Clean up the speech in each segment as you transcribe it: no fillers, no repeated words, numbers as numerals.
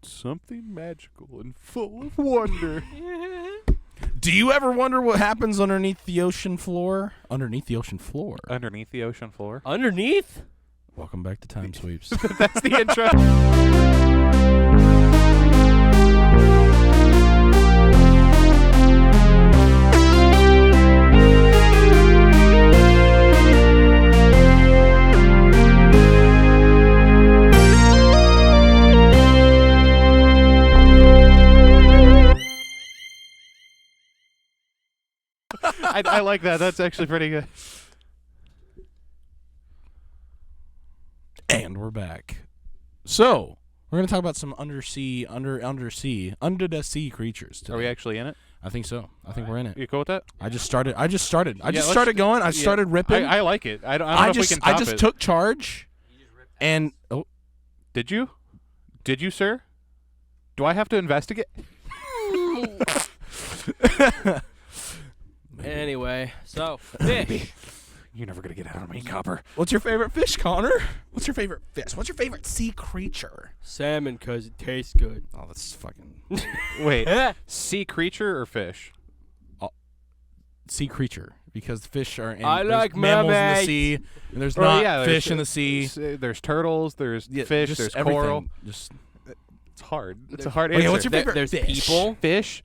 something magical and full of wonder. Do you ever wonder what happens underneath the ocean floor? Underneath the ocean floor. Underneath the ocean floor. Underneath? Welcome back to Time Sweeps. That's the intro. I like that. That's actually pretty good. And we're back. So, we're going to talk about some under the sea creatures today. Are we actually in it? I think so. I think we're in it. You cool with that? I just started going. I Yeah, started ripping. I like it. I don't know if we can top I just it. took charge. And Did you? Did you, sir? Do I have to investigate? Anyway, so fish. You're never gonna get out of me, Copper. what's your favorite fish, Connor? What's your favorite fish? What's your favorite sea creature? Salmon, because it tastes good. Oh, that's fucking Wait, sea creature or fish? sea creature, because fish are in, I there's like mammals in the mermaids. sea, and there's Or, not yeah, fish there's- in the sea. There's turtles. There's Yeah, fish. just There's everything. coral. Just It's hard. It's a There's- hard Okay, answer. what's your favorite There's fish? people. Fish.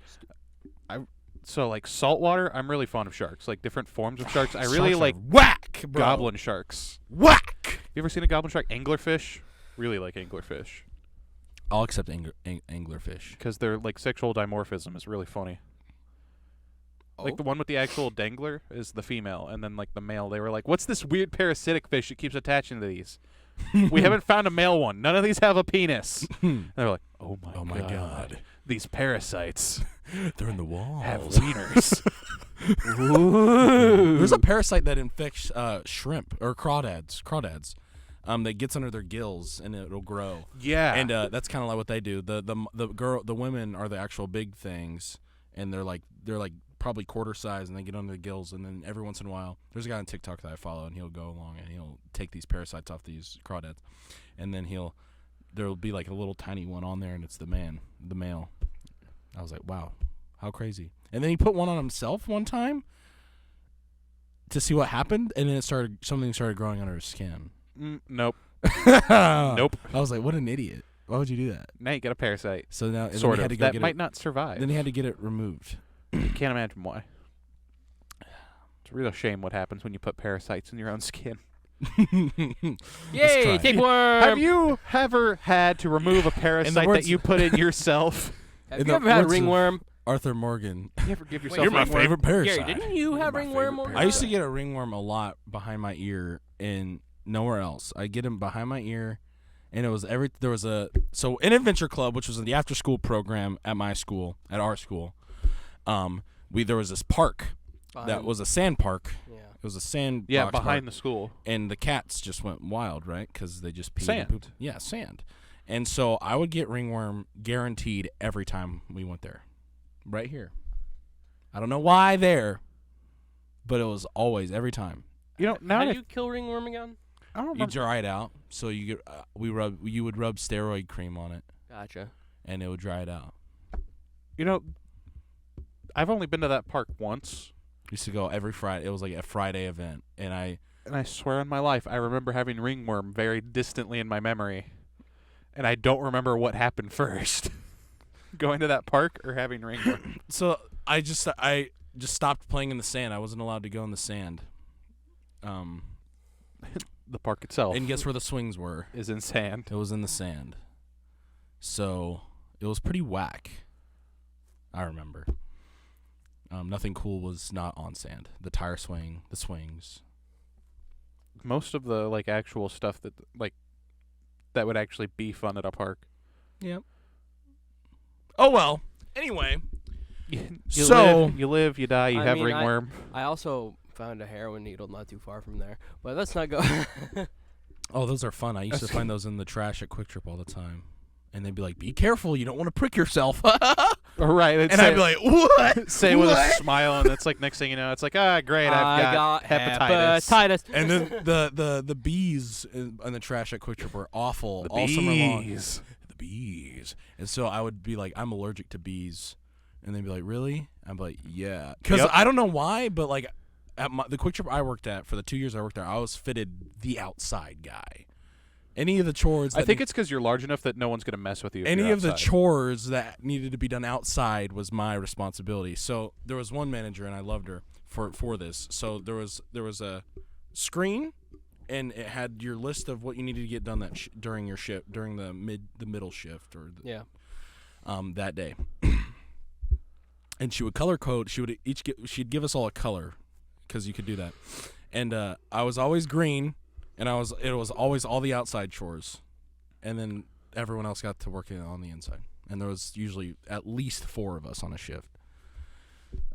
So like saltwater, I'm really fond of sharks. Like different forms of sharks. I really Sharks are like whack, bro. goblin sharks. Whack. You ever seen a goblin shark? Anglerfish. Really like anglerfish I'll accept anglerfish. because their like sexual dimorphism is really funny. Like the one with the actual dangler is the female, and then like the male, they were like, "What's this weird parasitic fish that keeps attaching to these? We haven't found a male one. None of these have a penis." And they're like, "Oh my god, these parasites They're in the walls. have wieners." There's a parasite that infects shrimp or crawdads. That gets under their gills and it'll grow. Yeah, And that's kind of like what they do. The women are the actual big things, and they're like probably quarter size, and they get under the gills. And then every once in a while, there's a guy on TikTok that I follow, and he'll go along and he'll take these parasites off these crawdads, and then there'll be like a little tiny one on there, and it's the male. I was like, wow, how crazy. And then he put one on himself one time to see what happened, and then something started growing under his skin. nope. Nope. I was like, what an idiot. Why would you do that? Now you got a parasite. So now Sort he had of. to go That get might not survive. Then he had to get it removed. Can't imagine why. It's a real shame what happens when you put parasites in your own skin. Yay, try. tapeworm. Have you ever had to remove a parasite words- that you put in yourself? Have in you the ever had words of ringworm? Arthur Morgan. You ever give yourself you're my ringworm? favorite parasite. Gary, didn't you have ringworm? I used to get a ringworm a lot behind my ear and nowhere else. I get him behind my ear, and it was so in Adventure Club, which was the after school program at our school. There was this park that was a sand park. Yeah. It was a sand. Yeah, box behind park, the school. and the cats just went wild, right? Because they just peed Sand. and pooped. Yeah, sand. And so I would get ringworm guaranteed every time we went there. Right here. I don't know why there, but it was always, every time. You know, now How that do you kill ringworm again? I don't You remember. dry it out, so you get you would rub steroid cream on it, Gotcha. and it would dry it out. You know, I've only been to that park once, Used to go every Friday. It was like a Friday event, and I swear on my life, I remember having ringworm very distantly in my memory, and I don't remember what happened first. Going to that park or having ringworm. I just stopped playing in the sand. I wasn't allowed to go in the sand. The park itself And guess where the swings were? is in sand. It was in the sand. So it was pretty whack. I remember. Nothing cool was not on sand. The tire swing, the swings. Most of the like actual stuff that would actually be fun at a park. Yep. Oh well. Anyway. You live, you die, you I have mean, ringworm. I also found a heroin needle not too far from there, but let's not go. Oh, those are fun. I used to find those in the trash at Quick Trip all the time. And they'd be like, be careful, you don't want to prick yourself. Right. And I'd be like, what? say with a smile, and it's like next thing you know, it's like, great, I got hepatitis. hepatitis. And then the bees in the trash at Quick Trip were awful The all summer long. bees. The bees. And so I would be like, I'm allergic to bees. And they'd be like, really? I'm like, yeah. Because I don't know why, but like at the Quick Trip I worked at, for the 2 years I worked there, I was fitted the outside guy. Any of the chores. I think it's because you're large enough that no one's going to mess with you. Any of the chores that needed to be done outside was my responsibility. So there was one manager, and I loved her for this. So there was a screen, and it had your list of what you needed to get done during your shift, during the middle shift, or that day. And she would color code. She'd give us all a color, because you could do that. And I was always green. And it was always all the outside chores, and then everyone else got to work on the inside. And there was usually at least 4 of us on a shift.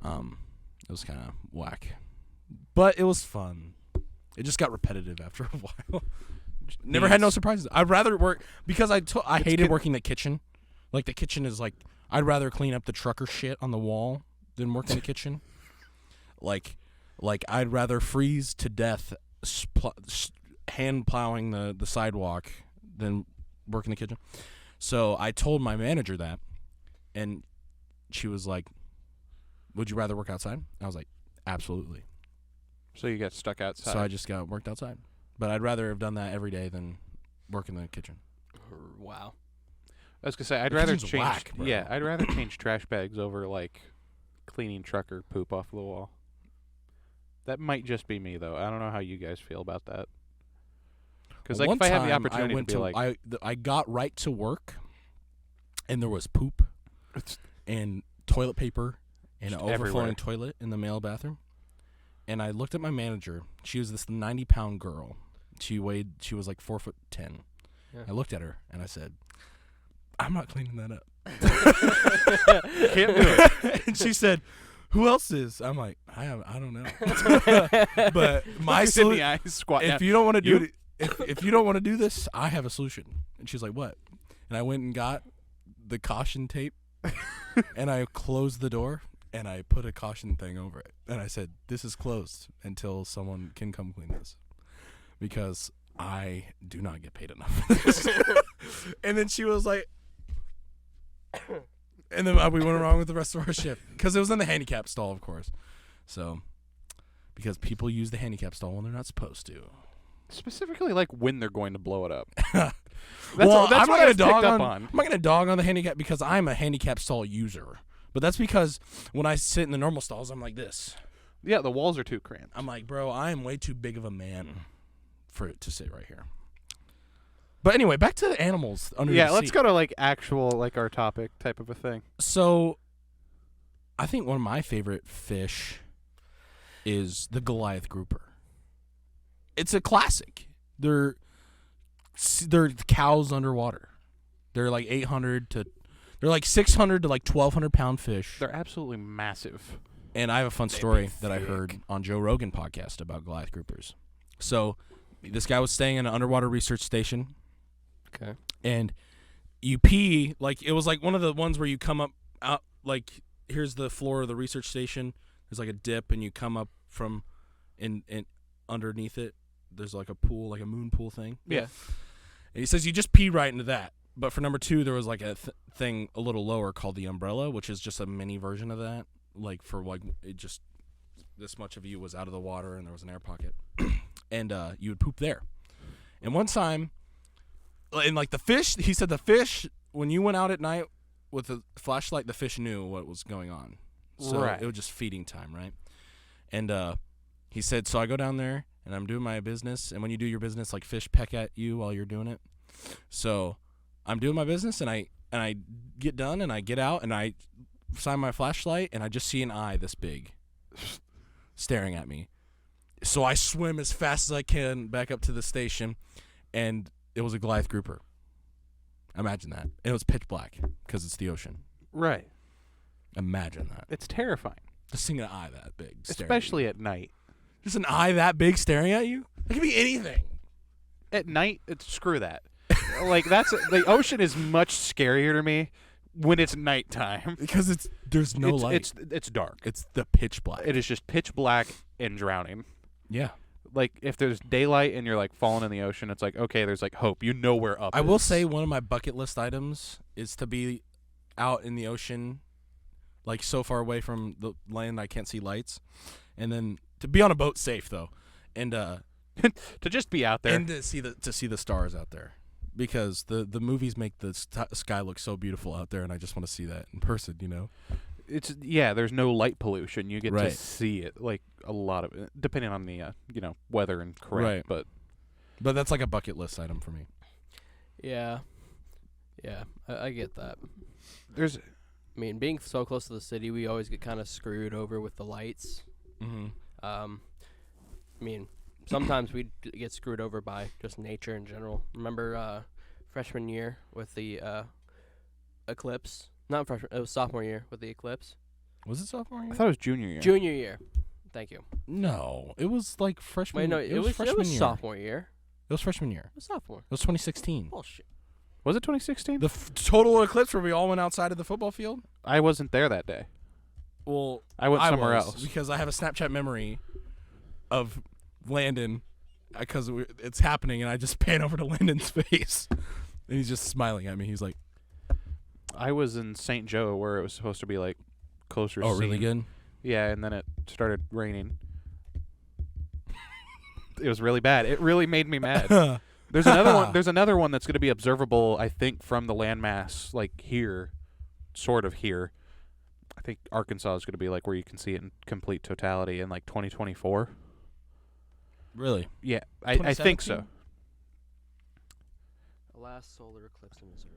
It was kind of whack, but it was fun. It just got repetitive after a while. Never had no surprises. I'd rather work because I hated working the kitchen. Like the kitchen is like I'd rather clean up the trucker shit on the wall than work in the kitchen. Like I'd rather freeze to death. Hand plowing the sidewalk than work in the kitchen. So I told my manager that, and she was like, would you rather work outside? I was like, absolutely. So you got stuck outside. So I just got worked outside. But I'd rather have done that every day than work in the kitchen. Wow. I was going to say, I'd rather change whack, bro. Yeah, I'd rather change trash bags over like cleaning trucker poop off the wall. That might just be me though. I don't know how you guys feel about that. Because like if I had the opportunity to be like, I got right to work, and there was poop, and toilet paper, and an overflowing toilet in the male bathroom. And I looked at my manager. She was this 90-pound girl. She was like 4'10". Yeah. I looked at her and I said, "I'm not cleaning that up." Can't do it. And she said, "Who else is?" I'm like, I don't know. But my solution, if you don't want to do it. If you don't want to do this, I have a solution. And she's like, what? And I went and got the caution tape, and I closed the door, and I put a caution thing over it. And I said, this is closed until someone can come clean this, because I do not get paid enough for this. And then she was like, and then we went along with the rest of our shift, because it was in the handicap stall, of course. So, because people use the handicap stall when they're not supposed to. Specifically, like when they're going to blow it up. That's what I'm not to dog on the handicap because I'm a handicap stall user. But that's because when I sit in the normal stalls, I'm like this. Yeah, the walls are too cramped. I'm like, bro, I am way too big of a man for it to sit right here. But anyway, back to the animals under the sea. Yeah, let's go to like actual, like our topic type of a thing. So, I think one of my favorite fish is the Goliath grouper. It's a classic. They're cows underwater. They're like 600 to like 1,200 pound fish. They're absolutely massive. And I have a fun story that I heard on Joe Rogan podcast about Goliath groupers. So this guy was staying in an underwater research station. Okay. And you pee, like it was like one of the ones where you come up out, like here's the floor of the research station. There's like a dip, and you come up from in underneath it. There's like a pool, like a moon pool thing. Yeah. And he says you just pee right into that. But for number 2, there was like a thing a little lower called the umbrella, which is just a mini version of that. Like for like it just this much of you was out of the water and there was an air pocket, and you would poop there. And one time, and like the fish, he said the fish when you went out at night with a flashlight, the fish knew what was going on. So right. It was just feeding time, right? And he said, so I go down there. And I'm doing my business, and when you do your business, like fish peck at you while you're doing it. So I'm doing my business, and I get done, and I get out, and I shine my flashlight, and I just see an eye this big staring at me. So I swim as fast as I can back up to the station, and it was a Goliath grouper. Imagine that. It was pitch black because it's the ocean. Right. Imagine that. It's terrifying. Just seeing an eye that big. Especially at night. Just an eye that big staring at you? It could be anything. At night, screw that. Like the ocean is much scarier to me when it's nighttime because there's no light. It's dark. It's the pitch black. It is just pitch black and drowning. Yeah. like if there's daylight and you're like falling in the ocean, it's like okay, there's like hope. You know where up. I will is. say one of my bucket list items is to be out in the ocean, like so far away from the land I can't see lights, and then to be on a boat safe though, and to just be out there and to see the stars out there, because the movies make the sky look so beautiful out there, and I just want to see that in person. You know, there's no light pollution. You get Right. to see it like a lot of it, depending on the weather and correct. Right. But that's like a bucket list item for me. Yeah. Yeah, I get that. there's I mean, being so close to the city, we always get kind of screwed over with the lights. Mm-hmm. I mean, sometimes we get screwed over by just nature in general. Remember freshman year with the eclipse? Not freshman, it was sophomore year with the eclipse. Was it sophomore I year? thought it was junior year. Junior year. Thank you. No, it was like freshman. Wait, no, it was freshman year. sophomore year. It was freshman year. It was sophomore. It was 2016. Bullshit. Was it 2016? The total eclipse where we all went outside of the football field. I wasn't there that day. Well, I went somewhere was, else. because I have a Snapchat memory of Landon, because it's happening, and I just pan over to Landon's face, and he's just smiling at me. He's like, I was in St. Joe where it was supposed to be like closer. "Oh, really scene. good." Yeah, and then it started raining. It was really bad. It really made me mad. There's another one. There's another one that's going to be observable, I think, from the landmass, like here, sort of here. I think Arkansas is going to be like where you can see it in complete totality in like 2024. Really? Yeah, I think so. 2017? The last solar eclipse in Missouri.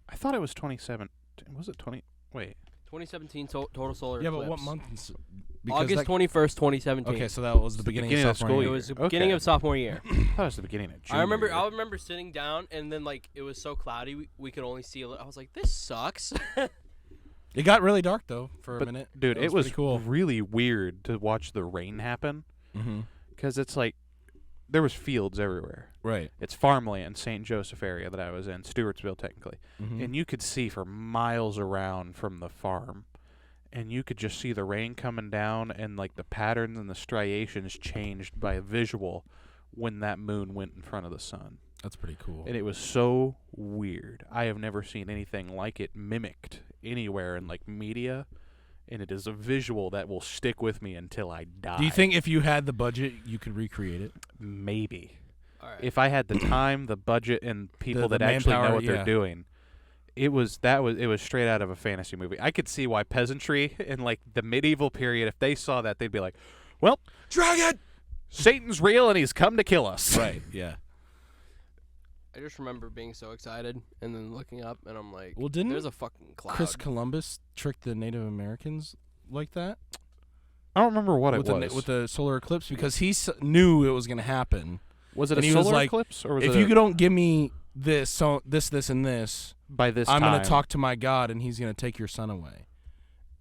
I thought it was 27. Was it 20? Wait. 2017 total solar Yeah, eclipse. but what month? Because August 21st, 2017. Okay, so that was the beginning of beginning of sophomore school year. It was the Okay. beginning of sophomore year. I thought it was the beginning of June. I remember sitting down, and then like it was so cloudy we could only see. I was like, this sucks. It got really dark though for a But, minute. dude, it was pretty cool. really weird to watch the rain happen Mm-hmm. because it's like there was fields everywhere. Right. It's farmland, St. Joseph area that I was in, Stewartsville technically. Mm-hmm. And you could see for miles around from the farm. And you could just see the rain coming down and like the patterns and the striations changed by visual when that moon went in front of the sun. That's pretty cool. And it was so weird. I have never seen anything like it mimicked anywhere in like media. And it is a visual that will stick with me until I die. Do you think if you had the budget, you could recreate it? Maybe. All right. If I had the time, the budget, and people The that actually know manpower, what yeah. they're doing, it was straight out of a fantasy movie. I could see why peasantry in like the medieval period, if they saw that, they'd be like, "Well, Dragon. Satan's real and he's come to kill us." Right. Yeah. I just remember being so excited and then looking up, and I'm like, Well, didn't there's a fucking cloud. Chris Columbus tricked the Native Americans like that I don't remember what with it was. with the solar eclipse, because he knew it was going to happen. Was it and a he was solar like, eclipse or was If it you don't give me this, this, and this, by this I'm time? going to talk to my God, and he's going to take your son away.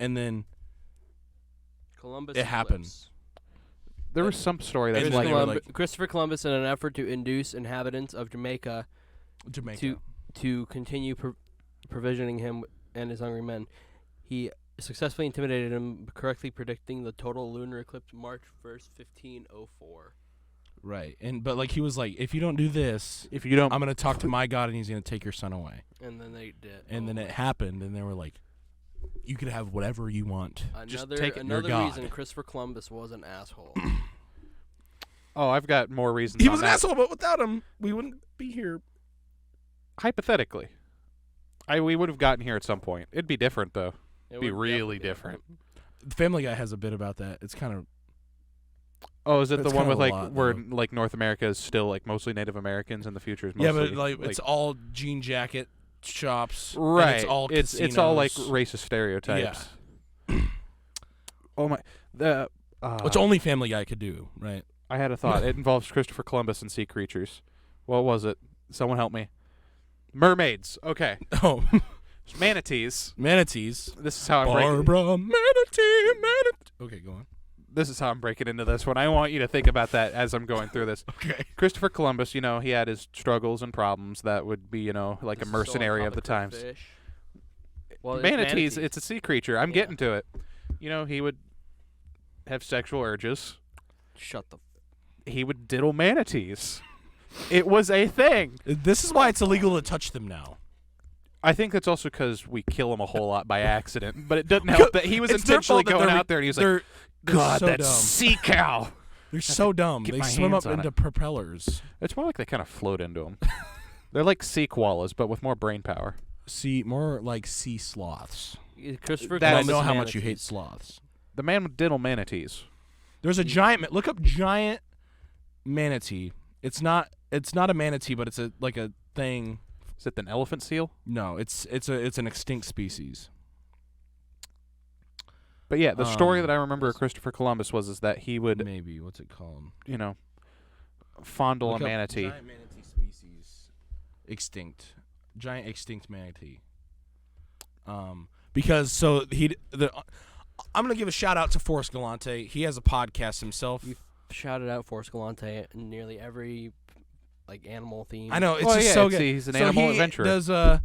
And then Columbus it happened. eclipse. There was some story that's And like, they were like- Christopher Columbus, in an effort to induce inhabitants of Jamaica Jamaica. to continue provisioning him and his hungry men, he successfully intimidated him, correctly predicting the total lunar eclipse March 1st, 1504. Right. But like he was like, if you don't do this, if you don't, I'm going to talk to my God, and he's going to take your son away. And then they did. And then it happened, and they were like, you can have whatever you want. Just take it. You're Another God. reason Christopher Columbus was an asshole. oh, I've got more reasons. He on was an that. asshole, but without him, we wouldn't be here. Hypothetically, we would have gotten here at some point. It'd be different though. It Be would really definitely different. Family Guy has a bit about that. It's kind of Oh, is it the It's one kinda with a like lot, where though. like North America is still like mostly Native Americans and the future is mostly but like it's all jean jacket shops. and right. It's all it's all like casinos. racist stereotypes. Oh my! Which only Family Guy could do, right? I had a thought. It involves Christopher Columbus and sea creatures. What was it? Someone help me. Mermaids. Okay. Oh, Manatees. manatees. This is how I'm breaking. Barbara manatee. Okay, go on. This is how I'm breaking into this one. I want you to think about that as I'm going through this. Okay. Christopher Columbus, he had his struggles and problems that would be, like This a is so mercenary off of the topic times. for fish. Well, it's Manatees, it's a sea creature. I'm Yeah. getting to it. He would have sexual urges. Shut the. he would diddle manatees. It was a thing. This is why it's illegal to touch them now. I think that's also because we kill them a whole lot by accident. But it doesn't help that he was intentionally going out there and he was like, God, so that dumb. sea cow. They're so dumb. Get They my swim hands up on into it. propellers. It's more like they kind of float into them. They're like sea koalas, but with more brain power. More like sea sloths. Christopher That- I Columbus know how much you hate manatees. sloths. The man would diddle manatees. There's a giant. Look up giant manatee. It's not a manatee, but it's a thing. Is it an elephant seal? No, it's an extinct species. But yeah, the story that I remember of Christopher Columbus is that he would, Maybe what's it called? fondle Look a up manatee. Giant manatee species. Extinct. Giant extinct manatee. Because I'm gonna give a shout out to Forrest Galante. He has a podcast himself. You've shouted out Forrest Galante in nearly every animal theme. I know it's Well, just yeah, so it's- good. he's an So animal he adventurer.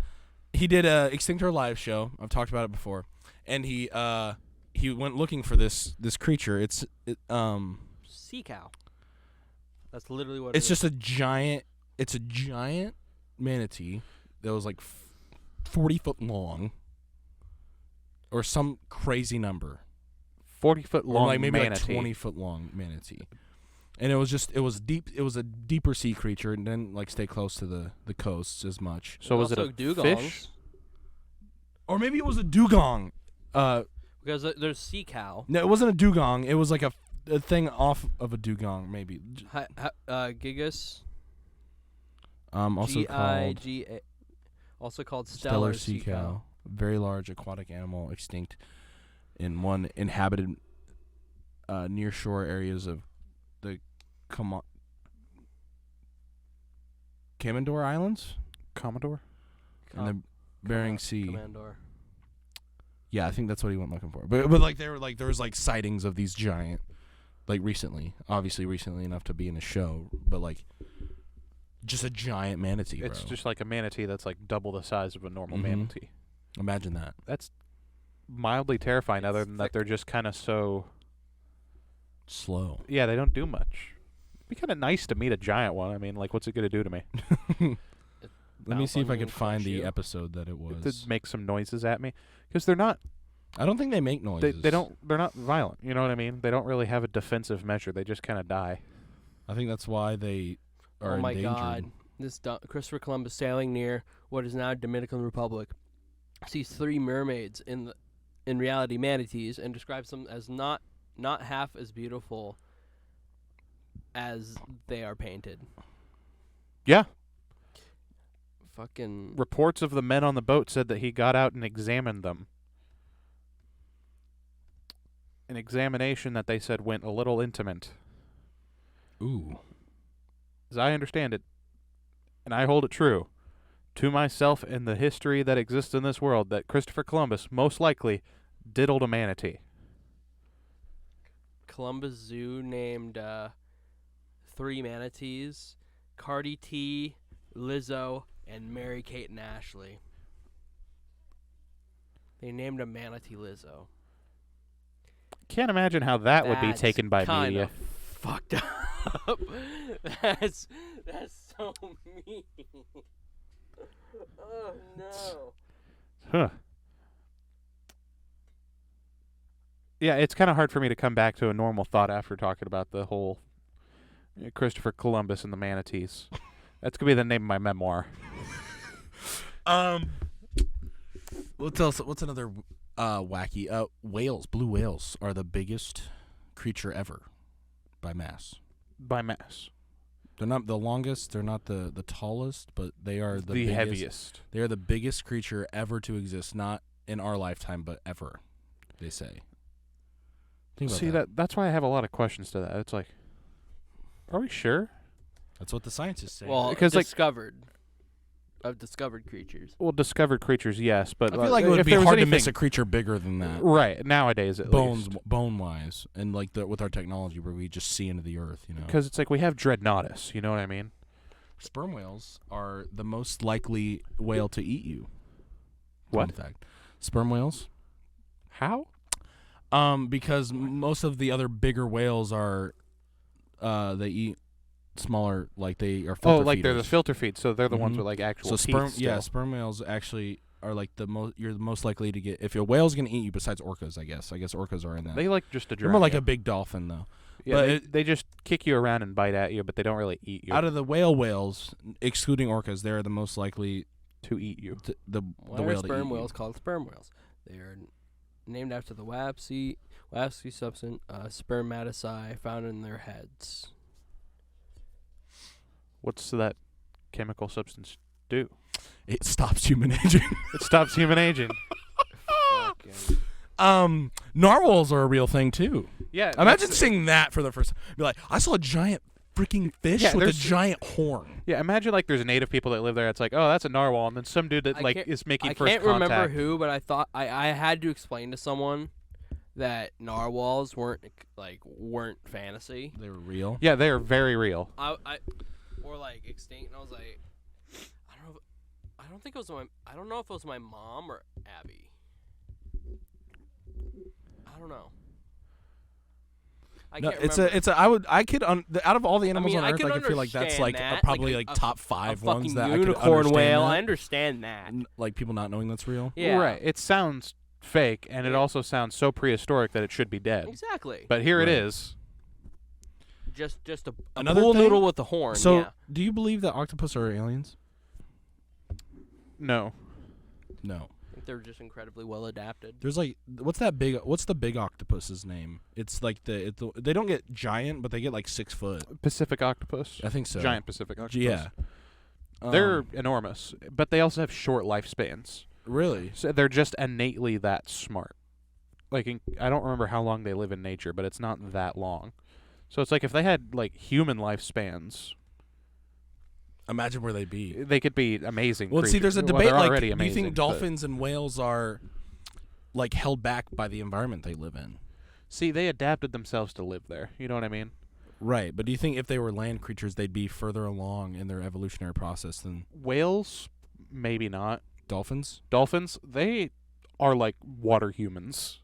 He did a Extinctor Live show. I've talked about it before, and he went looking for this creature. It's sea cow. That's literally what It's it just a giant. It's a giant manatee that was 40 foot long, or some crazy number. 40-foot Or long maybe manatee. 20 foot long manatee. And it was deep. It was a deeper sea creature, and didn't stay close to the coasts as much. So was it also a dugongs, fish? Or maybe it was a dugong. because there's sea cow. No, it wasn't a dugong. It was a thing off of a dugong, maybe. Gigas. Also called Giga. Also called stellar sea cow. Very large aquatic animal, extinct in one inhabited nearshore areas of the Commodore Islands Commodore? and the Bering Sea. Commandor. Yeah, I think that's what he went looking for. But there was sightings of these giant, recently, obviously recently enough to be in a show, but just a giant manatee. It's bro. just like a manatee that's double the size of a normal Mhm. manatee. Imagine that. That's mildly terrifying, other than that thick. they're just kind of so... Slow. Yeah, they don't do much. It'd be kind of nice to meet a giant one. I mean, what's it going to do to me? Let me Bounce see on if I you could and find crush the you. episode that it was. To make some noises at me. Because they're not... I don't think they make noises. They're not violent. You know what I mean? They don't really have a defensive measure. They just kind of die. I think that's why they are Oh my endangered. God! Christopher Columbus sailing near what is now Dominican Republic sees 3 mermaids in reality manatees and describes them as not half as beautiful as they are painted. Yeah. Fucking Reports of the men on the boat said that he got out and examined them. An examination that they said went a little intimate. Ooh. As I understand it, and I hold it true, to myself and the history that exists in this world, that Christopher Columbus most likely diddled a manatee. Columbus Zoo named 3 manatees: Cardi T, Lizzo, and Mary Kate and Ashley. They named a manatee Lizzo. Can't imagine how that would be That's taken by kinda media. Fucked up. That's so mean. Oh no. Huh. Yeah, it's kind of hard for me to come back to a normal thought after talking about the whole Christopher Columbus and the manatees. That's going to be the name of my memoir. What's another wacky? Whales. Blue whales are the biggest creature ever by mass. By mass. They're not the longest. They're not the tallest, but they are the biggest, heaviest. They are the biggest creature ever to exist. Not in our lifetime, but ever. They say. Think about See, that. that's why I have a lot of questions to that. It's like, are we sure? That's what the scientists say. Well, Because, discovered creatures. Well, discovered creatures, yes, but I feel like it would if be there was hard to anything, miss a creature bigger than that. Right, nowadays at least. Bone wise, and with our technology, where we just see into the earth, Because it's like we have Dreadnoughtus, you know what I mean? Sperm whales are the most likely whale to eat you. What? Fun fact. Sperm whales. How? Because most of the other bigger whales are they eat smaller, like they are. Oh, Filter like they're the feeders. filter feed, so they're the ones Mhm. with like actual So sperm, teeth still. sperm whales actually are like the most. You're the most likely to get if a whale's gonna eat you. Besides orcas, I guess. I guess orcas are in that. They like just to They're drown more like you. a big dolphin, though. Yeah, but they just kick you around and bite at you, but they don't really eat you. Out of the whales, excluding orcas, they're the most likely to eat you. the Why are whale to sperm eat whales called sperm whales? They are named after the waxy substance spermatocyte found in their heads. What's that chemical substance do? It stops human aging. It stops human aging. Narwhals are a real thing too. Yeah. Imagine seeing that for the first time. Be like, I saw a giant freaking fish with a there's- giant horn. Yeah, imagine like there's native people that live there. It's like, oh, that's a narwhal, and then some dude that like is making I first can't contact. remember who, but I thought I had to explain to someone that narwhals weren't fantasy. They were real. Yeah, they are very real. Or like extinct, and I was like, I don't think it was I don't know if it was my mom or Abby. I don't know. I can't remember. Out of all the animals on I Earth, can I could feel like that's like understand that, probably like like a top five ones fucking that I could unicorn understand whale. that. I understand that. Like people not knowing that's real. Yeah. Right. It sounds fake, and it also sounds so prehistoric that it should be dead. Exactly. But here it Right. is. Just a Another pool thing? noodle with a horn. So, yeah. do you believe that octopus are aliens? No. No. I think they're just incredibly well adapted. There's like, what's the big octopus's name? It's like they don't get giant, but they get like 6 foot. Pacific octopus. I think so. Giant Pacific octopus. Yeah. They're enormous, but they also have short lifespans. Really. So they're just innately that smart. Like I don't remember how long they live in nature, but it's not that long. So it's like if they had like human lifespans, Imagine where they'd be. they could be amazing. Well, see, there's a creatures. debate. They're Like, already do you amazing, think but- dolphins and whales are like held back by the environment they live in? See, they adapted themselves to live there. You know what I mean? Right, but do you think if they were land creatures, they'd be further along in their evolutionary process than Whales, maybe not. dolphins? Dolphins, they are like water humans.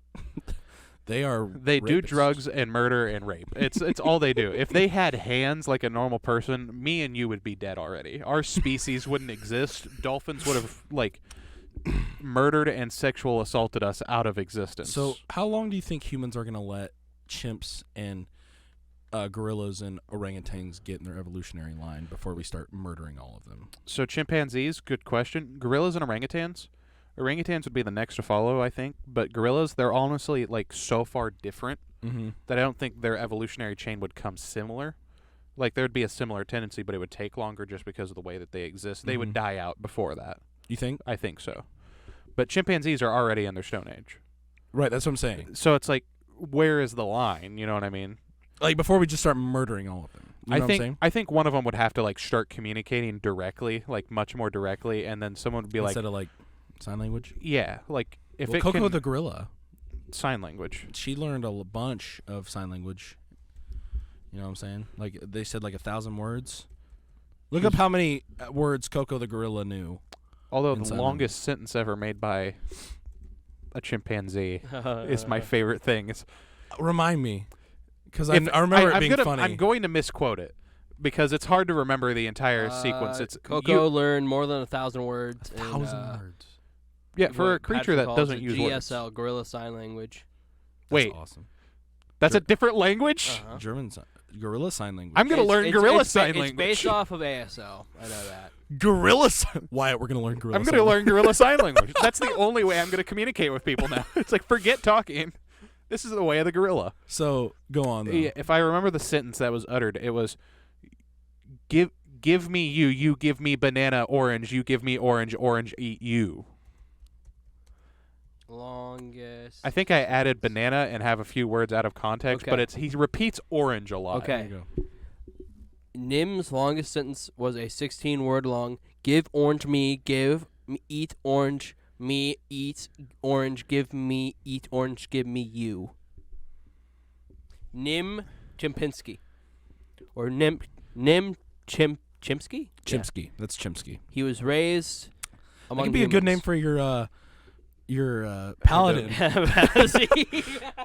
They are. They do rapists. drugs and murder and rape. It's all they do. If they had hands like a normal person, me and you would be dead already. Our species wouldn't exist. Dolphins would have like murdered and sexual assaulted us out of existence. So, how long do you think humans are going to let chimps and gorillas and orangutans get in their evolutionary line before we start murdering all of them? So chimpanzees, good question. Gorillas and orangutans. Orangutans would be the next to follow, I think. But gorillas, they're honestly like so far different that I don't think their evolutionary chain would come similar. Like there would be a similar tendency, but it would take longer just because of the way that they exist. They would die out before that. You think? I think so. But chimpanzees are already in their Stone Age. Right, that's what I'm saying. So it's like, where is the line? You know what I mean? Like before we just start murdering all of them. You know what I'm saying? I think one of them would have to like start communicating directly, like much more directly, and then someone would be Instead of like sign language. yeah, like if Well, it Coco can the gorilla, sign language. she learned a bunch of sign language. You know what I'm saying? Like they said, like 1,000 words. Look up how many words Coco the gorilla knew. Although in the sign longest sentence ever made by a chimpanzee is my favorite thing. It's, Remind me, because I remember it being funny. I'm going to misquote it because it's hard to remember the entire sequence. It's Coco learned more than 1,000 words. 1,000 words. Yeah, for a creature Patrick that calls doesn't it use words. GSL, Gorilla Sign Language. Wait, That's awesome. that's a different language? Uh-huh. German gorilla sign language. I'm going to learn gorilla sign It's language. based off of ASL. I know that. gorilla sign. Wyatt, we're going to learn gorilla. I'm going to learn gorilla sign language. That's the only way I'm going to communicate with people now. It's like, forget talking. This is the way of the gorilla. So go on. Though. Yeah, if I remember the sentence that was uttered, it was, give me you give me banana, orange, you give me orange, orange, eat you. Longest. I think I added banana and have a few words out of context, Okay. but he repeats orange a lot. Okay. There you go. Nim's longest sentence was a 16-word long. Give orange me, eat orange, me eat orange, give me eat orange, give me you. Nim Chimpinski. Or Nim Chimsky? Chimsky. Yeah. That's Chimsky. He was raised That among could be a good name humans. for your paladin.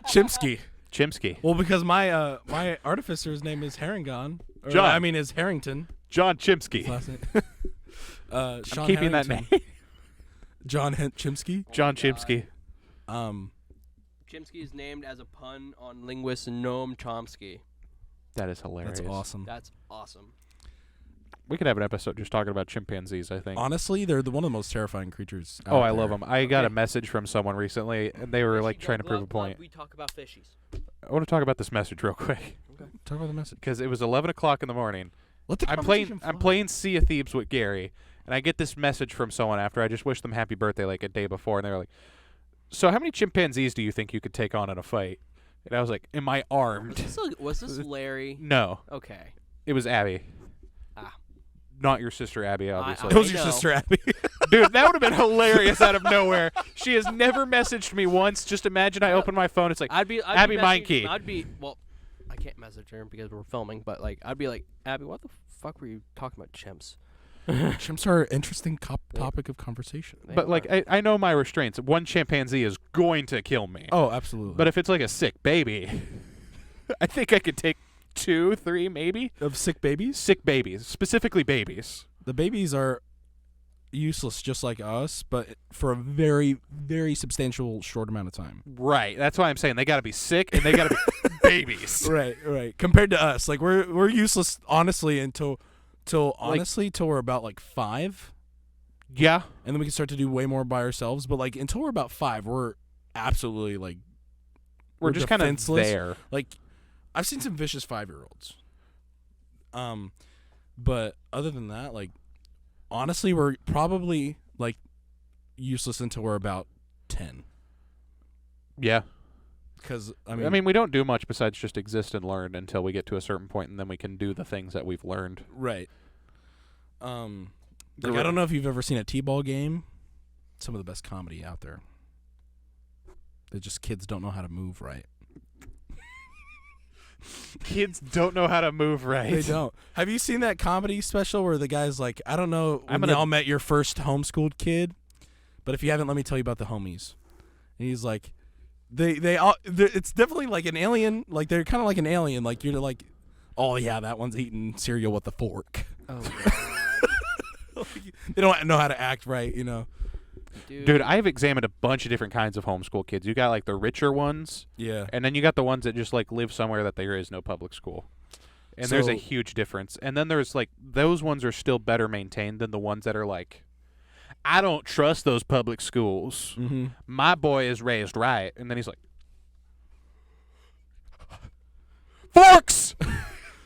Chimsky. Chimsky. Well, because my my artificer's name is Haringon. John. I mean, is Harrington. John Chimsky. His last name. I'm Sean keeping Harrington. that name. John Chimsky. John Chimsky. Chimsky is named as a pun on linguist Noam Chomsky. That is hilarious. That's awesome. That's awesome. We could have an episode just talking about chimpanzees, I think. Honestly, they're one of the most terrifying creatures. Oh, out I there. love them. I got a message from someone recently, and they were like Fishy trying to glove, prove a glove, point. We talk about fishies. I want to talk about this message real quick Talk about the message. because it was 11 o'clock in the morning. Let the I'm conversation playing flow. Sea of Thieves with Gary, and I get this message from someone after I just wished them happy birthday like a day before, and they were like, "So how many chimpanzees do you think you could take on in a fight?" And I was like, "Am I armed?" Was this Larry? No, Okay. it was Abby. Ah. Not your sister Abby, obviously. That was I your know. sister Abby. Dude, that would have been hilarious out of nowhere. She has never messaged me once. Just imagine I open my phone. It's like, I'd be Abby messaging- Meinke. I'd be I can't message her because we're filming, but like I'd be like, Abby, what the fuck were you talking about chimps? Chimps are an interesting topic of conversation. They but like, are. I know my restraints. One chimpanzee is going to kill me. Oh, absolutely. But if it's like a sick baby, I think I could take 2, 3, maybe. of sick babies, Sick babies, specifically babies. the babies are useless just like us, but for a very, very substantial short amount of time. Right. That's why I'm saying they got to be sick and they got to be babies. Right. Compared to us, like we're useless honestly until we're about like 5, Yeah. and then we can start to do way more by ourselves. But like until we're about 5, we're absolutely like We're just kind of defenseless. there. Like I've seen some vicious 5-year-olds. But other than that, like honestly, we're probably like useless until we're about 10. Yeah. Because I mean, we don't do much besides just exist and learn until we get to a certain point, and then we can do the things that we've learned. right. Like I don't know if you've ever seen a T-ball game. Some of the best comedy out there. They're just kids don't know how to move right. Kids don't know how to move right. They don't. Have you seen that comedy special where the guy's like, I don't know when y'all met your first homeschooled kid, but if you haven't, let me tell you about the homies. And he's like, it's definitely like an alien. Like they're kind of like an alien. Like you're like, oh yeah, that one's eating cereal with a fork. Oh god. They don't know how to act right, you know. Dude, I've examined a bunch of different kinds of homeschool kids. You got like the richer ones, Yeah. and then you got the ones that just like live somewhere that there is no public school. And there's a So- huge difference. And then there's like those ones are still better maintained than the ones that are like, I don't trust those public schools. Mm-hmm. My boy is raised right. And then he's like, forks!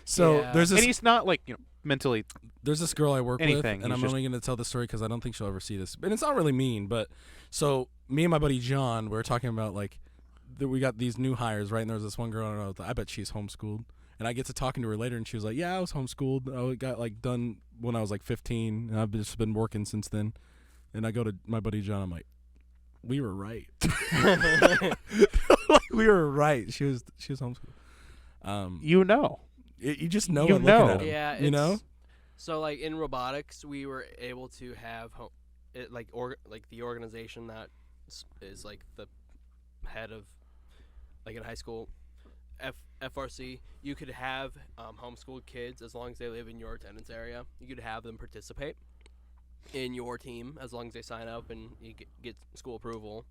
So Yeah. there's And this he's not like, mentally. there's this girl I work with, Anything, and he's I'm just- only going to tell the story because I don't think she'll ever see this. And it's not really mean, but so me and my buddy John, we were talking about like we got these new hires, right? And there was this one girl, and I bet she's homeschooled. And I get to talking to her later, and she was like, "Yeah, I was homeschooled. I got like done when I was like 15, and I've just been working since then." And I go to my buddy John, I'm like, "We were right. Like, we were right. She was homeschooled." You know. You just know. You it know. looking at 'em, Yeah, you know. So like in robotics, we were able to have the organization that is like the head of like in high school, FRC. You could have homeschooled kids as long as they live in your attendance area. You could have them participate in your team as long as they sign up and you get school approval.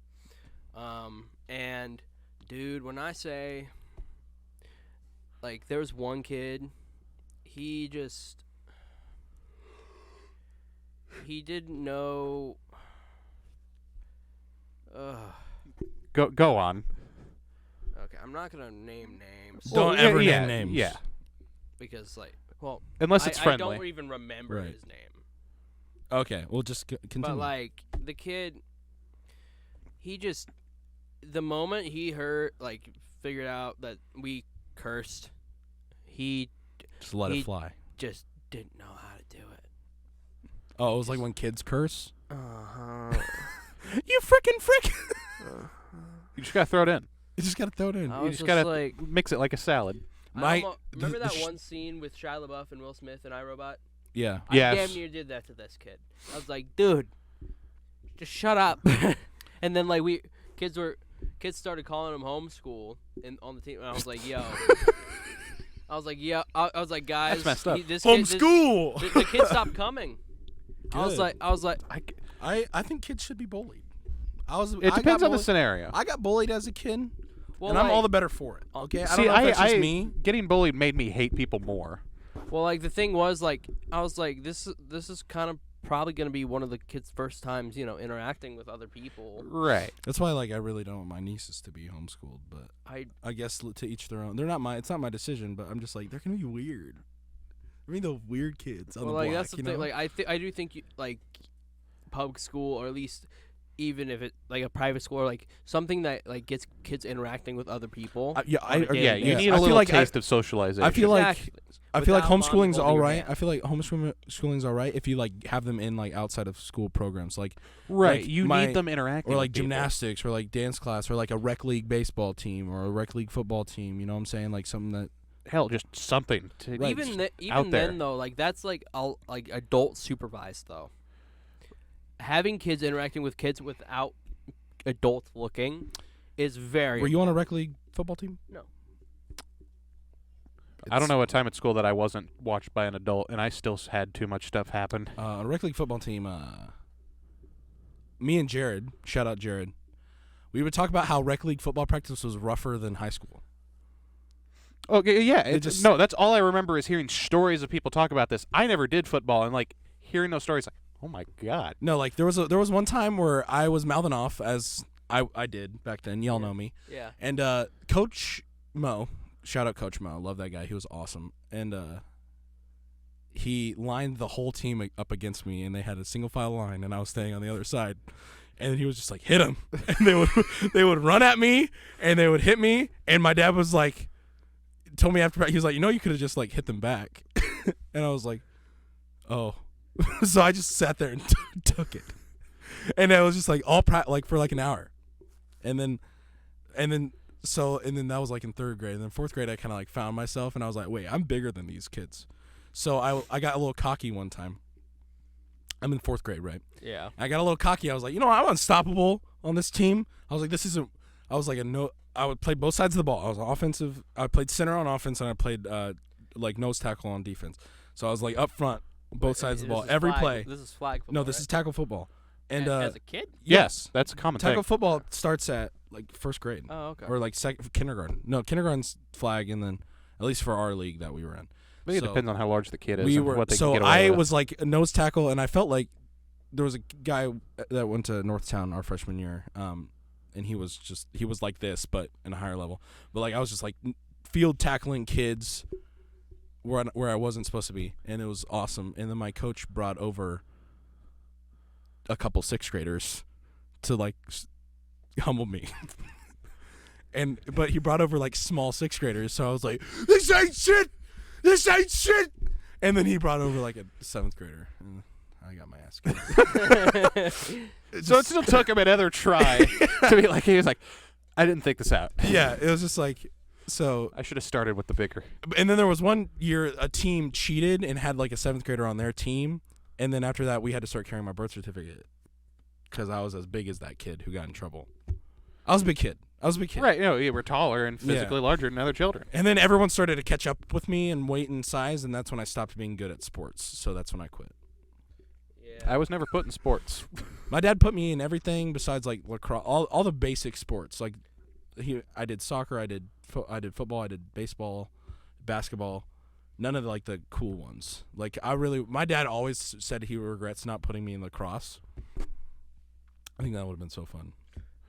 And dude, when I say like there was one kid, he didn't know. Go on. Okay, I'm not gonna name names Don't Well, ever yeah, name names. Yeah. because like, well, Unless it's I friendly. don't even remember Right. his name. Okay, we'll just continue. But like the kid, he just the moment he figured out that we cursed, he just let he- it fly. just didn't know how to do it. Oh, it was like when kids curse. Uh-huh. You frickin' frick! You just gotta throw it in. You just gotta throw it in. I You was just just gotta like, mix it like a salad. remember that the one scene with Shia LaBeouf and Will Smith and iRobot? Yeah. I Yes. damn near did that to this kid. I was like, dude, just shut up. And then like kids were kids started calling him homeschool on the team, and I was like, yo. I was like, guys, That's messed up. Homeschool. The kid stopped coming. I was like, I think kids should be bullied. It depends on the scenario. I got bullied as a kid, well, and I'm all the better for it. Okay, I don't See, know if that's just me. Getting bullied made me hate people more. Well, like the thing was, like I was like, this is kind of probably gonna be one of the kids' first times, interacting with other people. Right. That's why, like, I really don't want my nieces to be homeschooled, but I guess to each their own. It's not my decision, but I'm just like, they're gonna be weird. I mean, the weird kids on the block. That's the thing. Like, I do think like public school, or at least even if it like a private school, or like something that like gets kids interacting with other people. You need a little taste of socialization. I feel like homeschooling's all right. Hand. I feel like homeschooling's all right if you like have them in like outside of school programs, like you need them interacting, or like with gymnastics, or like dance class, or like a rec league baseball team, or a rec league football team. You know what I'm saying? Like something that just something to even out there. then though, like that's like adult supervised though. Having kids interacting with kids without adults looking is very. Were you on a rec league football team? No. I don't know a time at school that I wasn't watched by an adult, and I still had too much stuff happen. A rec league football team, me and Jared, shout out Jared, we would talk about how rec league football practice was rougher than high school. Okay, yeah. No, that's all I remember is hearing stories of people talk about this. I never did football, and like hearing those stories, like, oh my god. No, like there was one time where I was mouthing off, as I did back then. Y'all know me. Yeah. And Coach Mo, shout out Coach Mo, love that guy. He was awesome. And he lined the whole team up against me, and they had a single file line, and I was staying on the other side. And he was just like, hit him. And they would run at me, and they would hit me. And my dad was like, told me after, he was like, you could have just like hit them back. And I was like, oh. So I just sat there and took it. And I was just like like for like an hour. And then that was like in third grade. And then fourth grade I kind of like found myself, and I was like, wait, I'm bigger than these kids. So I got a little cocky one time. I'm in fourth grade, right? Yeah. I got a little cocky. I was like, I'm unstoppable on this team. I was like, I would play both sides of the ball. I was offensive. I played center on offense, and I played like nose tackle on defense. So I was like up front, both sides of the ball, every play. This is flag football. No, this is tackle football. And as a kid? Yes, that's a common tackle thing. football starts at like first grade. Oh, okay. Or like kindergarten. No, kindergarten's flag, and then at least for our league that we were in. I think it depends on how large the kid is and what they can get away I with. was like a nose tackle, and I felt like there was a guy that went to Northtown our freshman year, and he was like this, but in a higher level. But like I was just like field tackling kids where I wasn't supposed to be, and it was awesome. And then my coach brought over a couple sixth graders to like humble me. But he brought over like small sixth graders, so I was like, this ain't shit. And then he brought over like a seventh grader, and I got my ass kicked. So it still took him another try to be like, he was like, I didn't think this out. Yeah, it was just like, so. I should have started with the bigger. And then there was one year a team cheated and had like a seventh grader on their team, and then after that we had to start carrying my birth certificate because I was as big as that kid who got in trouble. I was a big kid. Right, you were taller and physically larger than other children. And then everyone started to catch up with me in weight and size, and that's when I stopped being good at sports. So that's when I quit. Yeah. I was never put in sports. My dad put me in everything besides like lacrosse, all the basic sports. Like I did soccer, I did football, I did baseball, basketball. None of like the cool ones. Like my dad always said he regrets not putting me in lacrosse. I think that would have been so fun.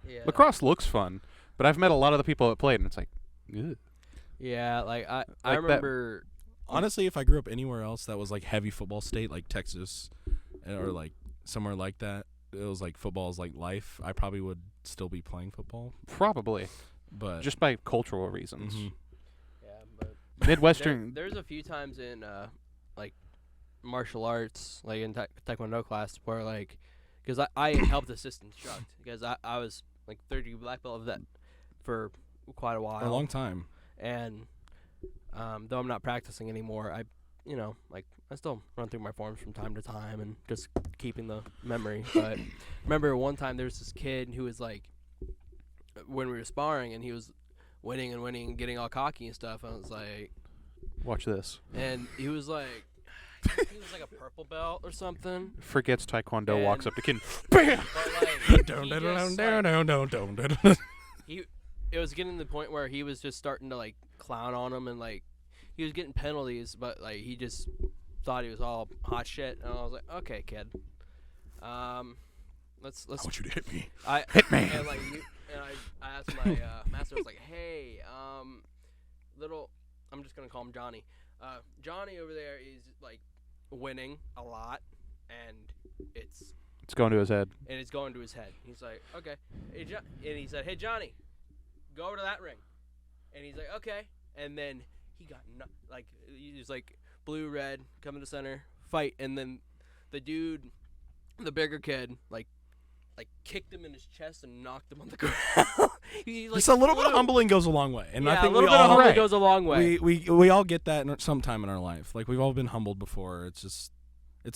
Yeah. Lacrosse looks fun. But I've met a lot of the people that played, and it's like, ugh. Yeah, like I remember. Honestly, if I grew up anywhere else that was like heavy football state, like Texas, or like somewhere like that, it was like football is like life, I probably would still be playing football. Probably. But just by cultural reasons. Mm-hmm. Yeah, but Midwestern. There's a few times in like martial arts, like in taekwondo class, where like, because I helped assist instruct because I was like 30 black belt of that for quite a while. A long time. And though I'm not practicing anymore, I still run through my forms from time to time and just keeping the memory. But remember one time there was this kid who was like, when we were sparring, and he was winning and getting all cocky and stuff. I was like, Watch this. and he was like a purple belt or something. Forgets Taekwondo, And- walks up to kid. Bam! But like, it was getting to the point where he was just starting to like clown on him, and like he was getting penalties, but like he just thought he was all hot shit. And I was like, okay, kid, let's. I want you to hit me. Hit me. And like, I asked my master. I was like, hey, little. I'm just gonna call him Johnny. Johnny over there is like winning a lot, and it's going to his head. He's like, okay. And he said, hey, Johnny, go over to that ring. And he's like, okay. And then he got he was like blue, red, coming to center, fight. And then the dude, the bigger kid, like kicked him in his chest and knocked him on the ground. Just a little bit of humbling goes a long way, and I think a little we bit of all humbling goes a long way. we all get that sometime in our life. Like we've all been humbled before. It's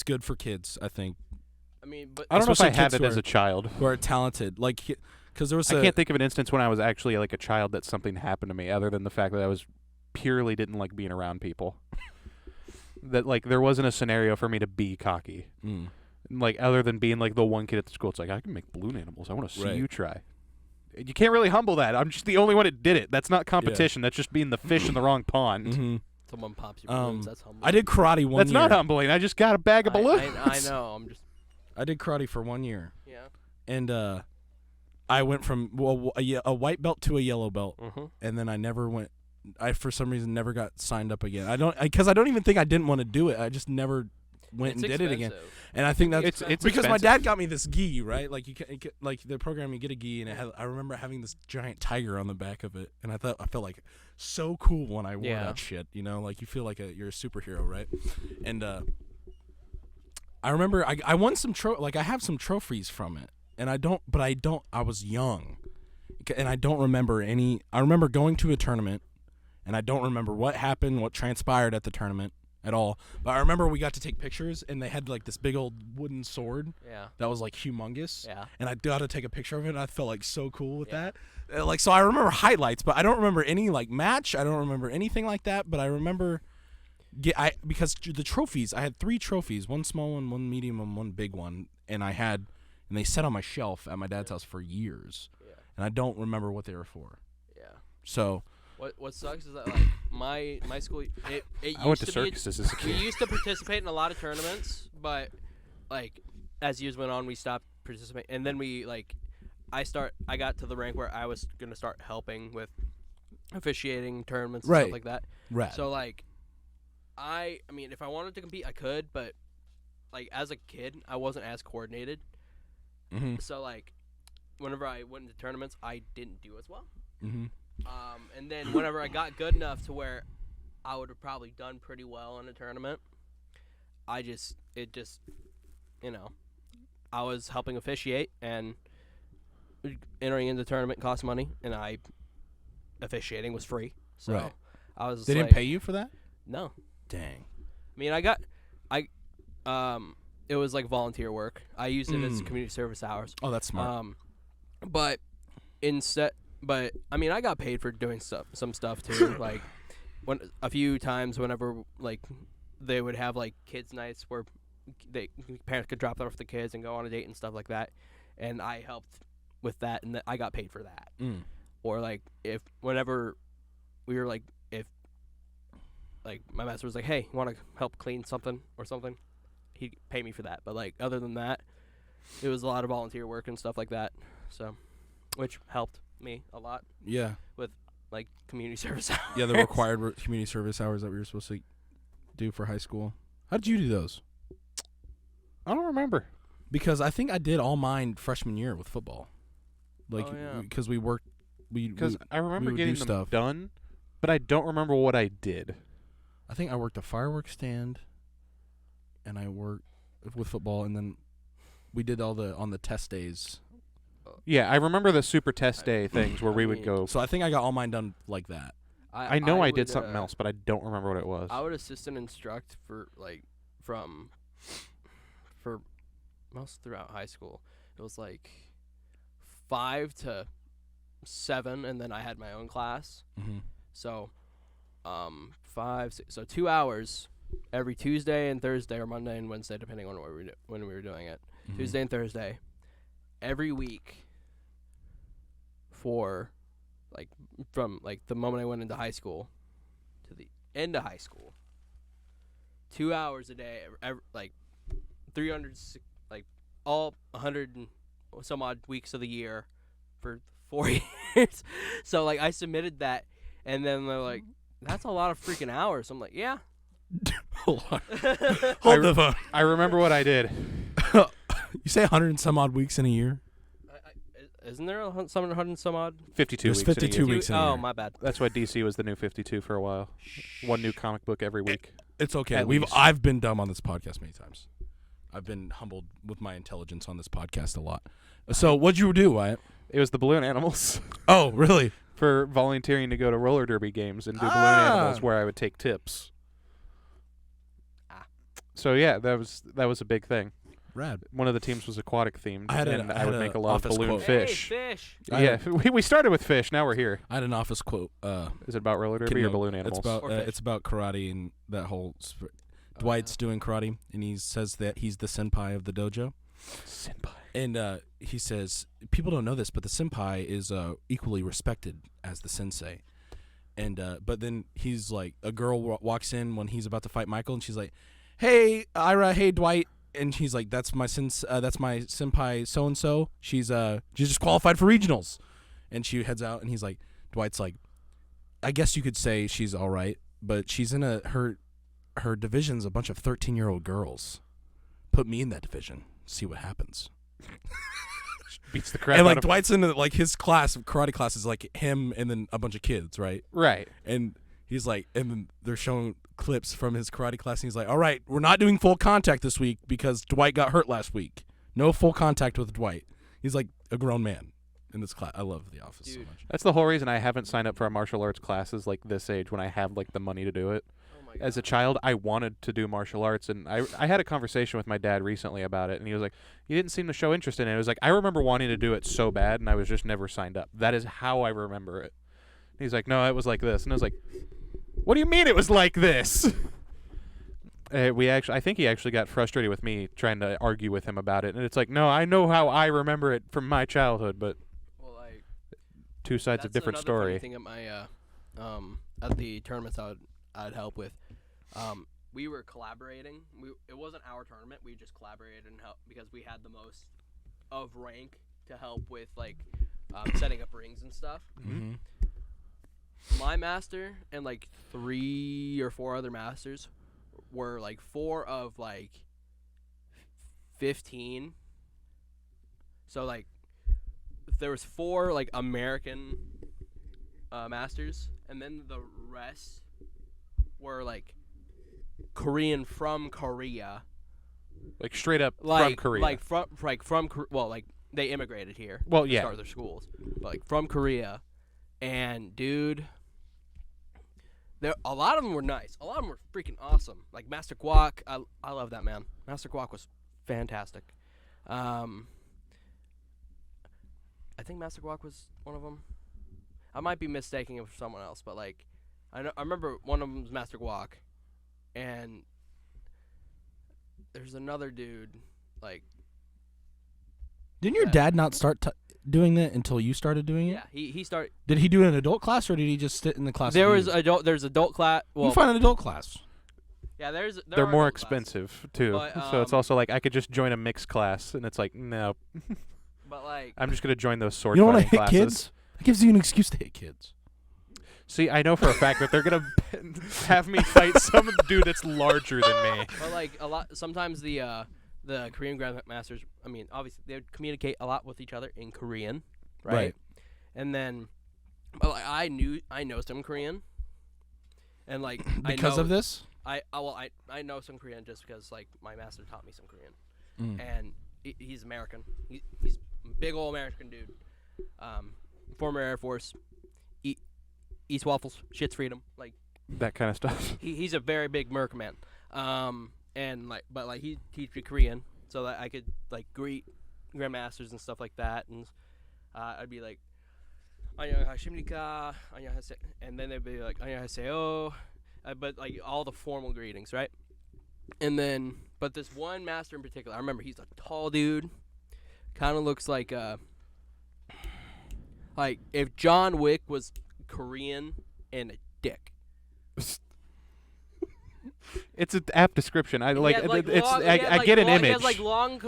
good for kids, I think. I mean, but I don't know if I especially had kids it as a child. who are talented. Like, because there was I can't think of an instance when I was actually like a child that something happened to me, other than the fact that I was purely didn't like being around people. That like there wasn't a scenario for me to be cocky. Like other than being like the one kid at the school, it's like I can make balloon animals. I want to see you try. You can't really humble that. I'm just the only one that did it. That's not competition. That's just being the fish in the wrong pond. Mm-hmm. Someone pops your balloons. That's humbling. I did karate one year. That's not humbling. I just got a bag of balloons. I know. I did karate for 1 year. Yeah. And I went from a white belt to a yellow belt, and then I never went. I for some reason never got signed up again. Because I don't even think I didn't want to do it. I just never went and did it again. And I think that's it's because my expensive. dad got me this gi, right? Like like the program, you get a gi, and I remember having this giant tiger on the back of it, and I felt like so cool when I wore that shit. You know, like you feel like you're a superhero, right? And I remember I won some I have some trophies from it, and I was young, and I don't remember any. I remember going to a tournament, and I don't remember what happened, what transpired at the tournament at all. But I remember we got to take pictures, and they had like this big old wooden sword that was like humongous. Yeah. And I got to take a picture of it, and I felt like so cool with that. So I remember highlights, but I don't remember any like match. I don't remember anything like that, but I remember because the trophies, I had 3 trophies, 1 small one, 1 medium, and 1 big one, and they sat on my shelf at my dad's house for years. Yeah. And I don't remember what they were for. Yeah. So What sucks is that like my school I went to circuses as a we kid. used to participate in a lot of tournaments, but like as years went on we stopped participating, and then I got to the rank where I was gonna start helping with officiating tournaments and stuff like that. Right. So like I mean if I wanted to compete I could, but like as a kid I wasn't as coordinated. So like whenever I went into tournaments I didn't do as well. And then whenever I got good enough to where I would have probably done pretty well in a tournament, I was helping officiate, and entering into the tournament cost money, and officiating was free. So I was They like, didn't pay you for that? No. Dang. I mean, it was like volunteer work. I used it as community service hours. Oh, that's smart. But I mean, I got paid for doing some stuff too. Like a few times whenever like they would have like kids nights where parents could drop off the kids and go on a date and stuff like that, and I helped with that, and I got paid for that. Or like whenever we were like if like my master was like, hey, you want to help clean something or something, he'd pay me for that. But like other than that, it was a lot of volunteer work and stuff like that. So, which helped me a lot. Yeah. With like community service hours. Yeah, the required community service hours that we were supposed to do for high school. How did you do those? I don't remember. Because I think I did all mine freshman year with football. Like, because we worked. Because I remember we getting them stuff done, but I don't remember what I did. I think I worked a fireworks stand, and I worked with football, and then we did all on the test days. Yeah, I remember the super test day things where we would go. So I think I got all mine done like that. I know I did something else, but I don't remember what it was. I would assist and instruct for most throughout high school. It was like 5 to 7, and then I had my own class. Mm-hmm. So, 5, 6, so 2 hours every Tuesday and Thursday, or Monday and Wednesday, depending on when we were doing it. Mm-hmm. Tuesday and Thursday, every week for, like, from, like, the moment I went into high school to the end of high school. 2 hours a day, like, 300, like, all 100 and some odd weeks of the year for 4 years. So, like, I submitted that, and then they're like, that's a lot of freaking hours. I'm like, yeah. Hold on. Hold the phone. I remember what I did. You say 100 and some odd weeks in a year? Isn't there 100 and some odd? 52 There's weeks. 52 weeks in a year. Oh, my bad. That's why DC was the new 52 for a while. One new comic book every week. It's okay. At least. I've been dumb on this podcast many times. I've been humbled with my intelligence on this podcast a lot. So what'd you do, Wyatt? It was the balloon animals. Oh, really? For volunteering to go to roller derby games and do balloon animals where I would take tips. So yeah, that was a big thing. Rad. One of the teams was aquatic themed, I would make a lot of balloon quote. fish. Hey, fish. Yeah, we started with fish. Now we're here. I had an office quote. Is it about roller derby or balloon animals? It's about karate and that whole. Dwight's doing karate, and he says that he's the senpai of the dojo. Senpai. And he says people don't know this, but the senpai is equally respected as the sensei. And but then he's like, a girl walks in when he's about to fight Michael, and she's like, "Hey, Ira. Hey, Dwight." And he's like, that's my senpai so and so. She's just qualified for regionals. And she heads out, and he's like, Dwight's like, I guess you could say she's all right, but she's in her division's a bunch of 13-year-old girls. Put me in that division. See what happens. Beats the crap and out like of Dwight's in like his class, karate class is like him and then a bunch of kids, right? Right. And he's like, and then they're showing clips from his karate class, and he's like, all right, we're not doing full contact this week because Dwight got hurt last week. No full contact with Dwight. He's like a grown man in this class. I love The Office so much. That's the whole reason I haven't signed up for a martial arts classes like this age when I have like the money to do it. Oh my God. As a child, I wanted to do martial arts, and I had a conversation with my dad recently about it, and he was like, you didn't seem to show interest in it. It was like, I remember wanting to do it so bad, and I was just never signed up. That is how I remember it. And he's like, no, it was like this. And I was like, what do you mean it was like this? I think he actually got frustrated with me trying to argue with him about it, and it's like, no, I know how I remember it from my childhood, but two sides of different story. That's another funny thing at my at the tournaments I'd help with. We were collaborating. It wasn't our tournament. We just collaborated and helped because we had the most of rank to help with like setting up rings and stuff. Mm-hmm. My master and like 3 or 4 other masters were like 4 of like 15. So like there was 4 like American masters, and then the rest were like Korean from Korea. Like straight up Like, from Korea. Like they immigrated here. Well, to yeah. start their schools, but like from Korea. And dude, a lot of them were nice. A lot of them were freaking awesome. Like Master Guac, I love that man. Master Guac was fantastic. I think Master Guac was one of them. I might be mistaking him for someone else, but like, I remember one of them was Master Guac, and there's another dude like. Didn't your dad not start doing that until you started doing it? Yeah, he started. Did he do it in adult class, or did he just sit in the class? There's adult class. Well, you find an adult class. Yeah, they're more adult expensive too, But, so it's also like I could just join a mixed class, and it's like no. But like, I'm just gonna join those sword You don't want fighting to hit classes. kids? That gives you an excuse to hit kids. See, I know for a fact that they're gonna have me fight some dude that's larger than me. but like a lot. Sometimes the Korean grandmasters. I mean, obviously they would communicate a lot with each other in Korean, right? And then, but like, I know some Korean, and like Because of this? I know some Korean just because like my master taught me some Korean, and he's American. He's a big old American dude. Former Air Force. Eats waffles, shits freedom, like That kind of stuff. he's a very big Merc man. And like, but like he teach me Korean so that I could like greet grandmasters and stuff like that, and I'd be like, "Annyeonghaseyo," and then they'd be like "Annyeonghaseyo," but like all the formal greetings, right? And then, but this one master in particular, I remember he's a tall dude, kind of looks like if John Wick was Korean and a dick. It's an apt description. I like. I get an image. He has like long,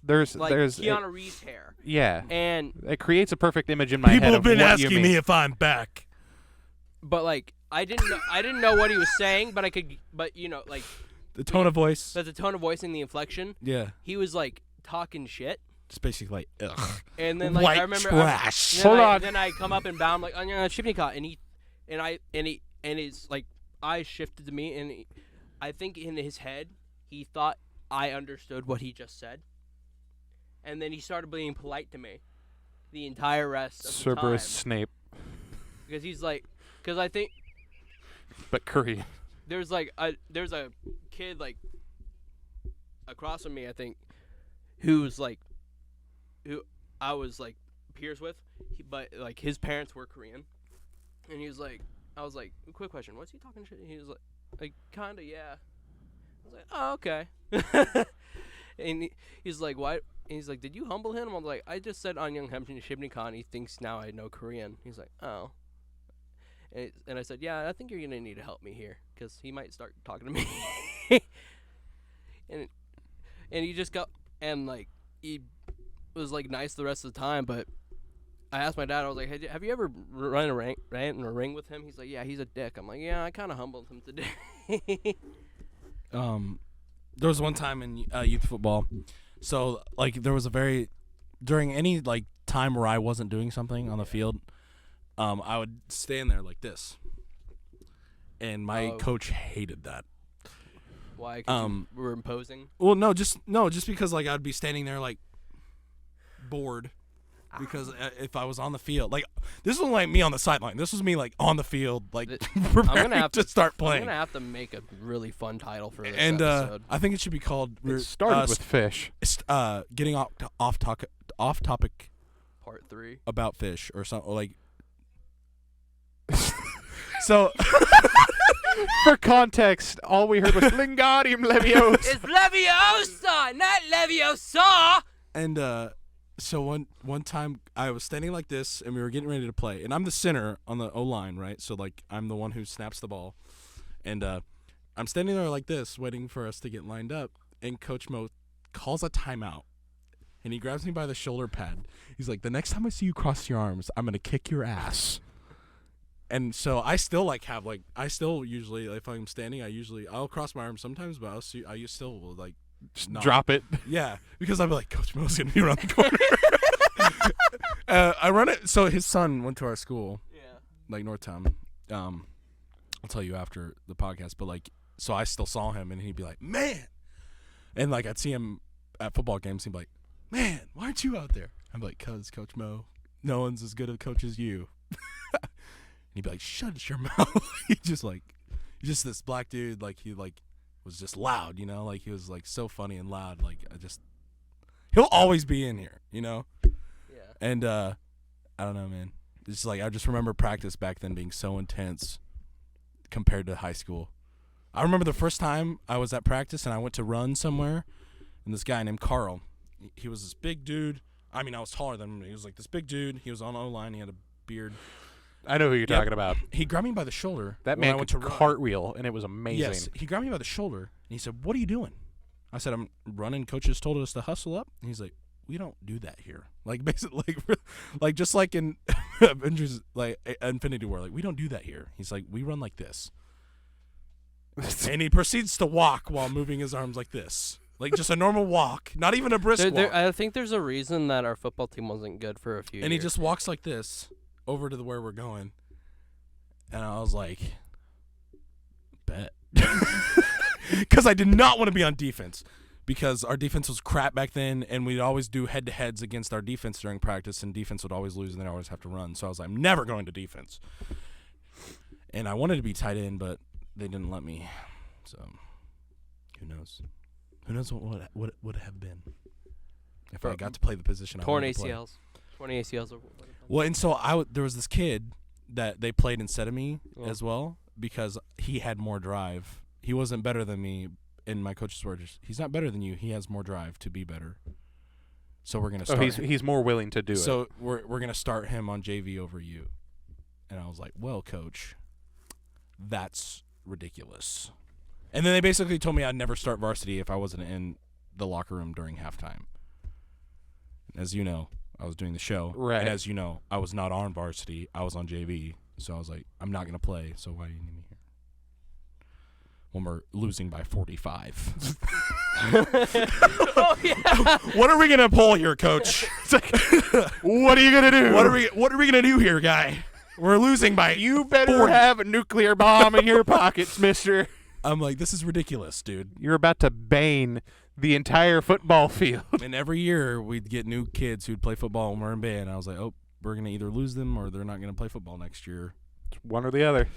there's Keanu Reeves hair. Yeah. And it creates a perfect image in my head. People have been what asking you mean. me if I'm back. But like I didn't know what he was saying, but like The tone of voice. the tone of voice and the inflection. Yeah. He was like talking shit. Just basically like, ugh. And then like White I remember trash. Then I come up and bow. I'm like, Shipnika, and his like eyes shifted to me, and I think in his head he thought I understood what he just said, and then he started being polite to me the entire rest of the time. Cerberus Snape. Because I think But Korean. there's a kid like across from me, I think, who I was like peers with, but like his parents were Korean, and he was like, I was like, quick question, what's he talking shit? He was like kinda, yeah. I was like, oh, okay. And he's like, why? And he's like, did you humble him? I was like, I just said Annyeonghaseyo Shibnikan. He thinks now I know Korean. He's like, oh. And I said, yeah, I think you're gonna need to help me here, because he might start talking to me. and he just got, and like he was like nice the rest of the time, but I asked my dad, I was like, hey, have you ever ran in a ring with him? He's like, yeah, he's a dick. I'm like, yeah, I kind of humbled him today. There was one time in youth football, so like there was during any like time where I wasn't doing something on the field, I would stand there like this, and my coach hated that. Why? 'Cause you were imposing? Well, no, just because like I'd be standing there like bored. Because if I was on the field, like this wasn't like me on the sideline. This was me like on the field, like preparing to start playing. I'm gonna have to make a really fun title for this and episode. I think it should be called. It started with fish. Getting off topic. Part 3 about fish or something like. So. For context, all we heard was Wingardium Leviosa. It's Leviosa, not Leviosa. And so one time I was standing like this, and we were getting ready to play, and I'm the center on the O-line, right? So like I'm the one who snaps the ball, and I'm standing there like this, waiting for us to get lined up, and Coach Mo calls a timeout, and he grabs me by the shoulder pad. He's like, "The next time I see you cross your arms, I'm gonna kick your ass." And so I still usually if I'm standing, I'll cross my arms sometimes, but I still will like. Just drop it. Yeah, because I'd be like, Coach Mo's going to be around the corner. I run it. So his son went to our school, like Northtown. I'll tell you after the podcast, but like, so I still saw him, and he'd be like, man. And like, I'd see him at football games, he'd be like, man, why aren't you out there? I'm like, cuz Coach Mo, no one's as good a coach as you. And he'd be like, shut your mouth. He's just this black dude, like he like was just loud, you know, like he was like so funny and loud, like he'll always be in here, you know. Yeah. And I don't know, man. It's like I just remember practice back then being so intense compared to high school. I remember the first time I was at practice and I went to run somewhere, and this guy named Carl, he was this big dude. I mean, I was taller than him. He was like this big dude. He was on O-line. He had a beard. I know who you're talking about. He grabbed me by the shoulder. That man went to cartwheel, and it was amazing. Yes, he grabbed me by the shoulder, and he said, "What are you doing?" I said, "I'm running. Coaches told us to hustle up." And he's like, "We don't do that here." Like basically, like just like in Avengers, like Infinity War, like we don't do that here. He's like, "We run like this," and he proceeds to walk while moving his arms like this, like just a normal walk, not even a brisk walk. I think there's a reason that our football team wasn't good for a few years. And he just walks like this over to where we're going, and I was like, bet. Because I did not want to be on defense, because our defense was crap back then, and we'd always do head-to-heads against our defense during practice, and defense would always lose, and they'd always have to run. So I was like, I'm never going to defense. And I wanted to be tight end, but they didn't let me. So who knows? Who knows what would have been if I got to play the position I torn wanted to play. ACLs. 20 ACLs. Well, and so there was this kid that they played instead of me as well because he had more drive. He wasn't better than me, and my coaches were just, he's not better than you. He has more drive to be better. So we're gonna start. He's more willing to do it. So we're gonna start him on JV over you. And I was like, well, coach, that's ridiculous. And then they basically told me I'd never start varsity if I wasn't in the locker room during halftime. As you know, I was doing the show. Right. And as you know, I was not on varsity. I was on JV. So I was like, I'm not going to play, so why do you need me here? When we're losing by 45. Oh, yeah. What are we going to pull here, coach? It's like, what are you gonna do? What are we going to do here, guy? We're losing by You better 40. have a nuclear bomb in your pockets, mister. I'm like, this is ridiculous, dude. You're about to bane the entire football field. And every year we'd get new kids who'd play football when we're in band. I was like, oh, we're going to either lose them or they're not going to play football next year. One or the other.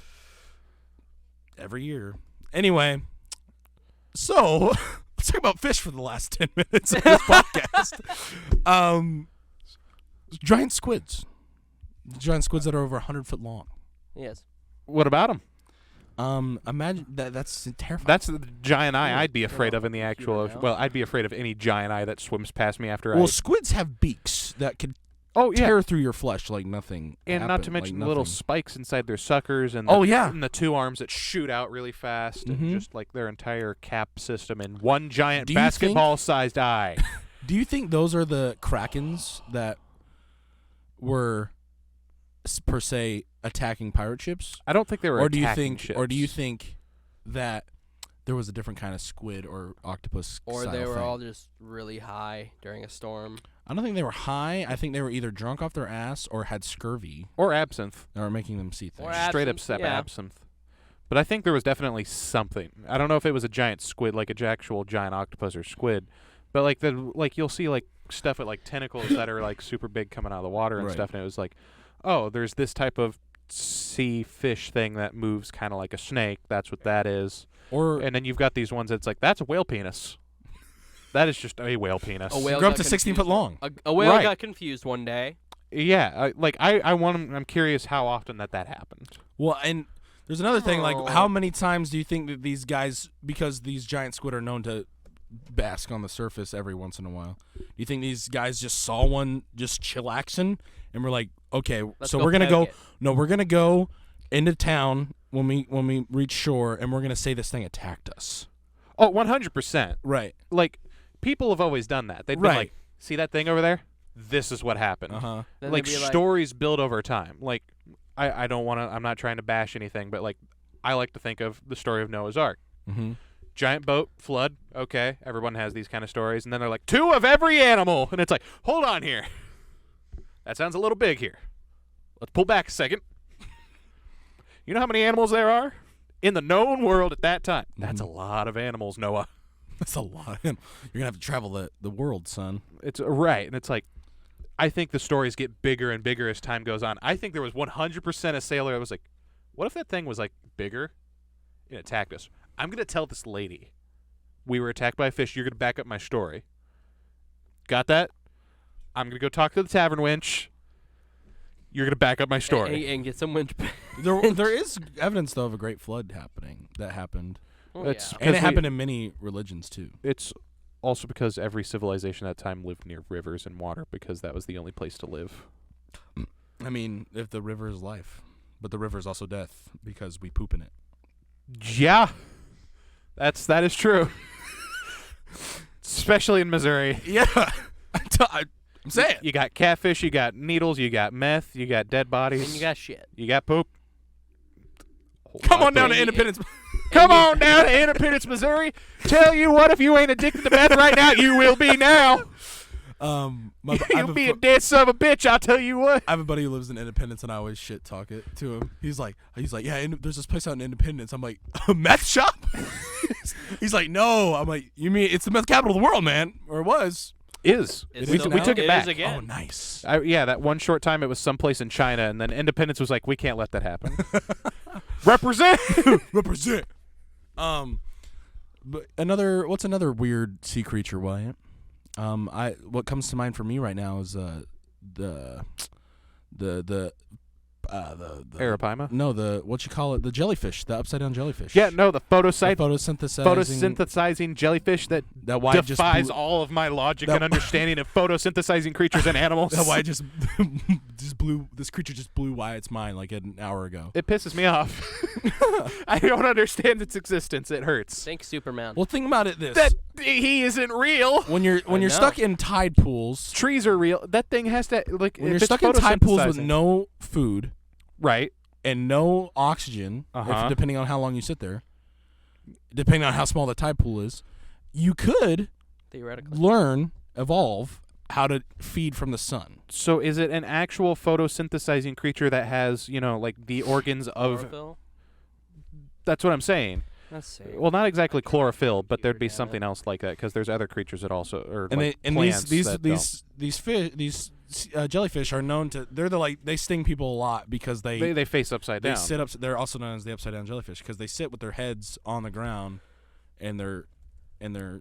Every year. Anyway, so let's talk about fish for the last 10 minutes of this podcast. Giant squids. Giant squids that are over 100 foot long. Yes. What about them? Imagine that's terrifying. That's the giant eye I'd be afraid Well, of in the actual human Well, I'd be afraid of any giant eye that swims past me after well, I... squids have beaks that could Oh, yeah. tear through your flesh like nothing. And not to mention the little spikes inside their suckers and and the two arms that shoot out really fast and just like their entire cap system in one giant basketball-sized eye. Do you think those are the krakens that were per se attacking pirate ships? I don't think they were attacking ships. Or do you think that there was a different kind of squid or octopus Or style they were thing? all just really high during a storm. I don't think they were high. I think they were either drunk off their ass or had scurvy. Or absinthe. That were making them see things. Or Straight up absinthe, yeah. absinthe. But I think there was definitely something. I don't know if it was a giant squid, like a actual giant octopus or squid, but like you'll see like stuff with like tentacles that are like super big coming out of the water and Right. stuff, and it was like, oh, there's this type of sea fish thing that moves kind of like a snake. That's what that is. And then you've got these ones that's like, that's a whale penis. That is just a whale penis. A whale grew up got to 16 confused. foot long. A whale Right. got confused one day. Yeah, I'm curious how often that happened. Well, and there's another thing. Oh. Like, how many times do you think that these guys, because these giant squid are known to bask on the surface every once in a while, do you think these guys just saw one just chillaxing and we're like, okay, so we're gonna poke it. we're gonna go into town when we reach shore and we're gonna say this thing attacked us. Oh, 100%. Right. Like, people have always done that. They've been Right. like, see that thing over there? This is what happened. Uh-huh. Then Like, they'd be stories build over time. Like, I don't want to, I'm not trying to bash anything, but like, I like to think of the story of Noah's Ark. Mm-hmm. Giant boat, flood, okay, everyone has these kind of stories, and then they're like, 2 of every animal, and it's like, hold on here. That sounds a little big here. Let's pull back a second. You know how many animals there are in the known world at that time? That's a lot of animals, Noah. That's a lot. You're gonna have to travel the world, son. It's right, and it's like, I think the stories get bigger and bigger as time goes on. I think there was 100% a sailor that was like, what if that thing was like bigger and attacked us? I'm going to tell this lady we were attacked by a fish. You're going to back up my story. Got that? I'm going to go talk to the tavern wench. You're going to back up my story. and get some winch. There is evidence though of a great flood that happened. Oh, It's- yeah. And it we- happened in many religions too. It's also because every civilization at that time lived near rivers and water because that was the only place to live. I mean, if the river is life, but the river is also death because we poop in it. Yeah. That is true. Especially in Missouri. Yeah, I'm saying. You got catfish, you got needles, you got meth, you got dead bodies. And you got shit. You got poop. Come on down to And you- Independence. Come on down to Independence, Missouri. Tell you what, if you ain't addicted to meth right now, you will be now. You'll be a dead son of a bitch, I'll tell you what. I have a buddy who lives in Independence, and I always shit talk it to him. He's like, yeah, there's this place out in Independence. I'm like, a meth shop? He's like, no. I'm like, you mean it's the meth capital of the world, man, or it was? Is. It's We still- took it is back. again. Oh, nice. Yeah, that one short time it was someplace in China, and then Independence was like, we can't let that happen. Represent. Represent. But what's another weird sea creature, Wyatt? What comes to mind for me right now is Arapaima? No, what you call it? The jellyfish, the upside down jellyfish. Yeah, no, the photosynthesizing jellyfish that Wyatt defies all of my logic and understanding of photosynthesizing creatures and animals. That Wyatt just blew. This creature just blew Wyatt's mind like an hour ago. It pisses me off. I don't understand its existence. It hurts. Think Superman. Well, think about it this: that he isn't real. When you're stuck in tide pools, trees are real. That thing has to like. When you're stuck in tide pools with no food, right, and no oxygen, depending on how long you sit there, depending on how small the tide pool is, you could theoretically evolve how to feed from the sun. So is it an actual photosynthesizing creature that has, like the organs of chlorophyll? That's what I'm saying. Let's see. Well, not exactly chlorophyll, but there'd be something else like that because there's other creatures that also these jellyfish are known to they sting people a lot because they face upside down. They sit up. They're also known as the upside down jellyfish because they sit with their heads on the ground and their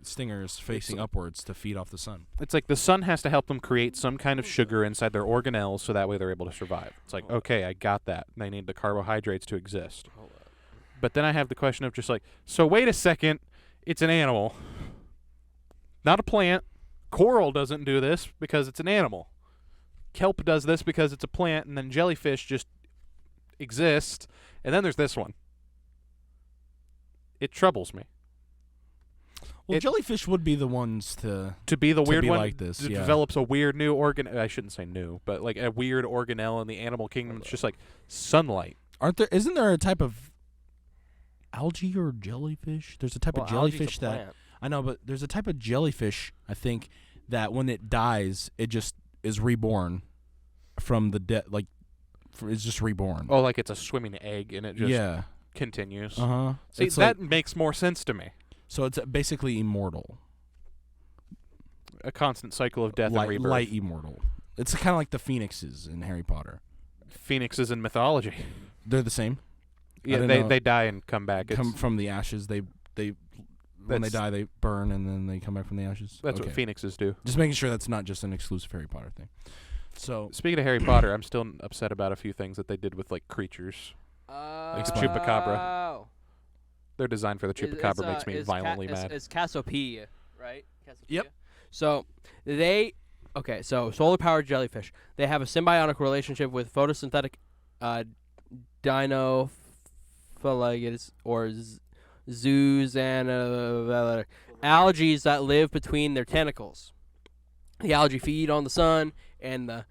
stingers facing upwards to feed off the sun. It's like the sun has to help them create some kind of sugar inside their organelles so that way they're able to survive. It's like, okay, I got that. They need the carbohydrates to exist. But then I have the question of just like, so wait a second, it's an animal, not a plant. Coral doesn't do this because it's an animal. Kelp does this because it's a plant, and then jellyfish just exist. And then there's this one. It troubles me. Well, jellyfish would be the ones to be the weird one like this. Develops a weird new organ. I shouldn't say new, but like a weird organelle in the animal kingdom. It's just like sunlight. Isn't there a type of algae or jellyfish? There's a type of jellyfish that I know, but there's a type of jellyfish I think that when it dies, it just is reborn from the dead. It's just reborn. Oh, like it's a swimming egg and it just continues. See, that makes more sense to me. So it's basically immortal. A constant cycle of death and rebirth. Light immortal. It's kind of like the phoenixes in Harry Potter. Phoenixes in mythology. They're the same. Yeah, they die and come back. Come from the ashes. When they die, they burn and then they come back from the ashes. That's what phoenixes do. Just making sure that's not just an exclusive Harry Potter thing. So speaking of Harry Potter, I'm still upset about a few things that they did with like creatures. Like the chupacabra. Their design for the chupacabra makes me violently mad. It's Cassiopeia, right? Cassiopeia? Yep. So so solar powered jellyfish. They have a symbiotic relationship with photosynthetic dinophalanges or zoos and algae that live between their tentacles. The algae feed on the sun, and the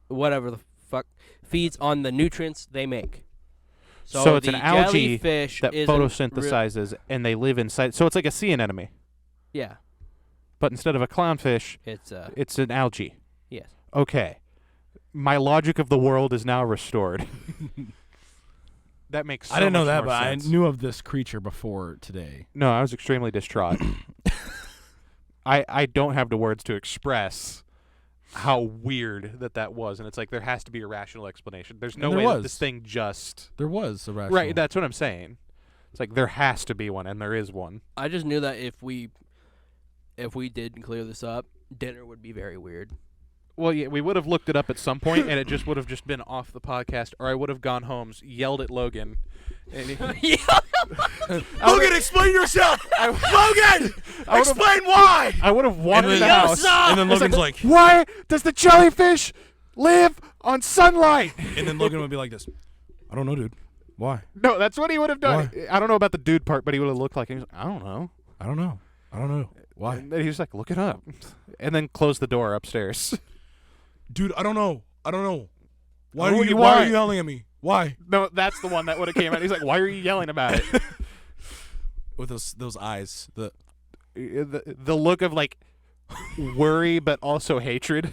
whatever the fuck feeds on the nutrients they make. So it's an algae that photosynthesizes, and they live inside. So it's like a sea anemone. Yeah. But instead of a clownfish, it's an algae. Yes. Okay. My logic of the world is now restored. That makes so much more sense. I didn't know that, but I knew of this creature before today. No, I was extremely distraught. I don't have the words to express how weird that was, and it's like there has to be a rational explanation. There's no way that this thing just... There was a rational... Right, that's what I'm saying. It's like there has to be one, and there is one. I just knew that if we did clear this up, dinner would be very weird. Well, yeah, we would have looked it up at some point, and it just would have just been off the podcast, or I would have gone home, yelled at Logan. And Logan, explain yourself! Logan! Explain why! I would have wandered the house. And then Logan's like, why does the jellyfish live on sunlight? And then Logan would be like this. I don't know, dude. Why? No, that's what he would have done. Why? I don't know about the dude part, but he would have looked like him. I don't know. I don't know. Why? And then he was like, look it up. And then close the door upstairs. Dude, I don't know. Why are you yelling at me? Why? No, that's the one that would have came out. He's like, why are you yelling about it? With those eyes. The look of like worry but also hatred.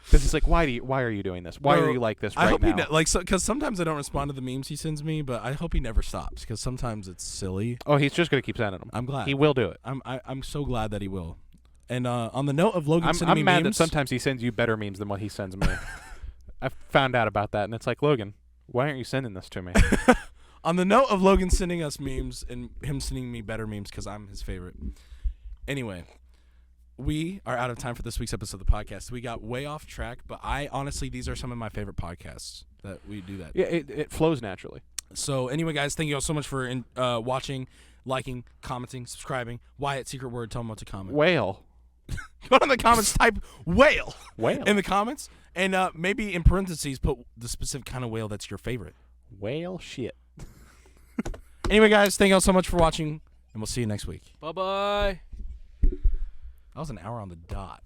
Because he's like, why are you doing this? Why are you like this right now? Because sometimes I don't respond to the memes he sends me, but I hope he never stops because sometimes it's silly. Oh, he's just gonna keep sending them. I'm glad he will do it. I'm so glad that he will. And on the note of Logan sending me I'm mad memes, that sometimes he sends you better memes than what he sends me. I found out about that, and it's like, Logan, why aren't you sending this to me? On the note of Logan sending us memes and him sending me better memes because I'm his favorite. Anyway, we are out of time for this week's episode of the podcast. We got way off track, but honestly, these are some of my favorite podcasts that we do that. Yeah, it flows naturally. So anyway, guys, thank you all so much for watching, liking, commenting, subscribing. Wyatt, secret word, tell them what to comment. Whale. Go in the comments, type whale in the comments, and maybe in parentheses put the specific kind of whale that's your favorite. Whale shit. Anyway, guys, thank you all so much for watching, and we'll see you next week. Bye-bye. That was an hour on the dot.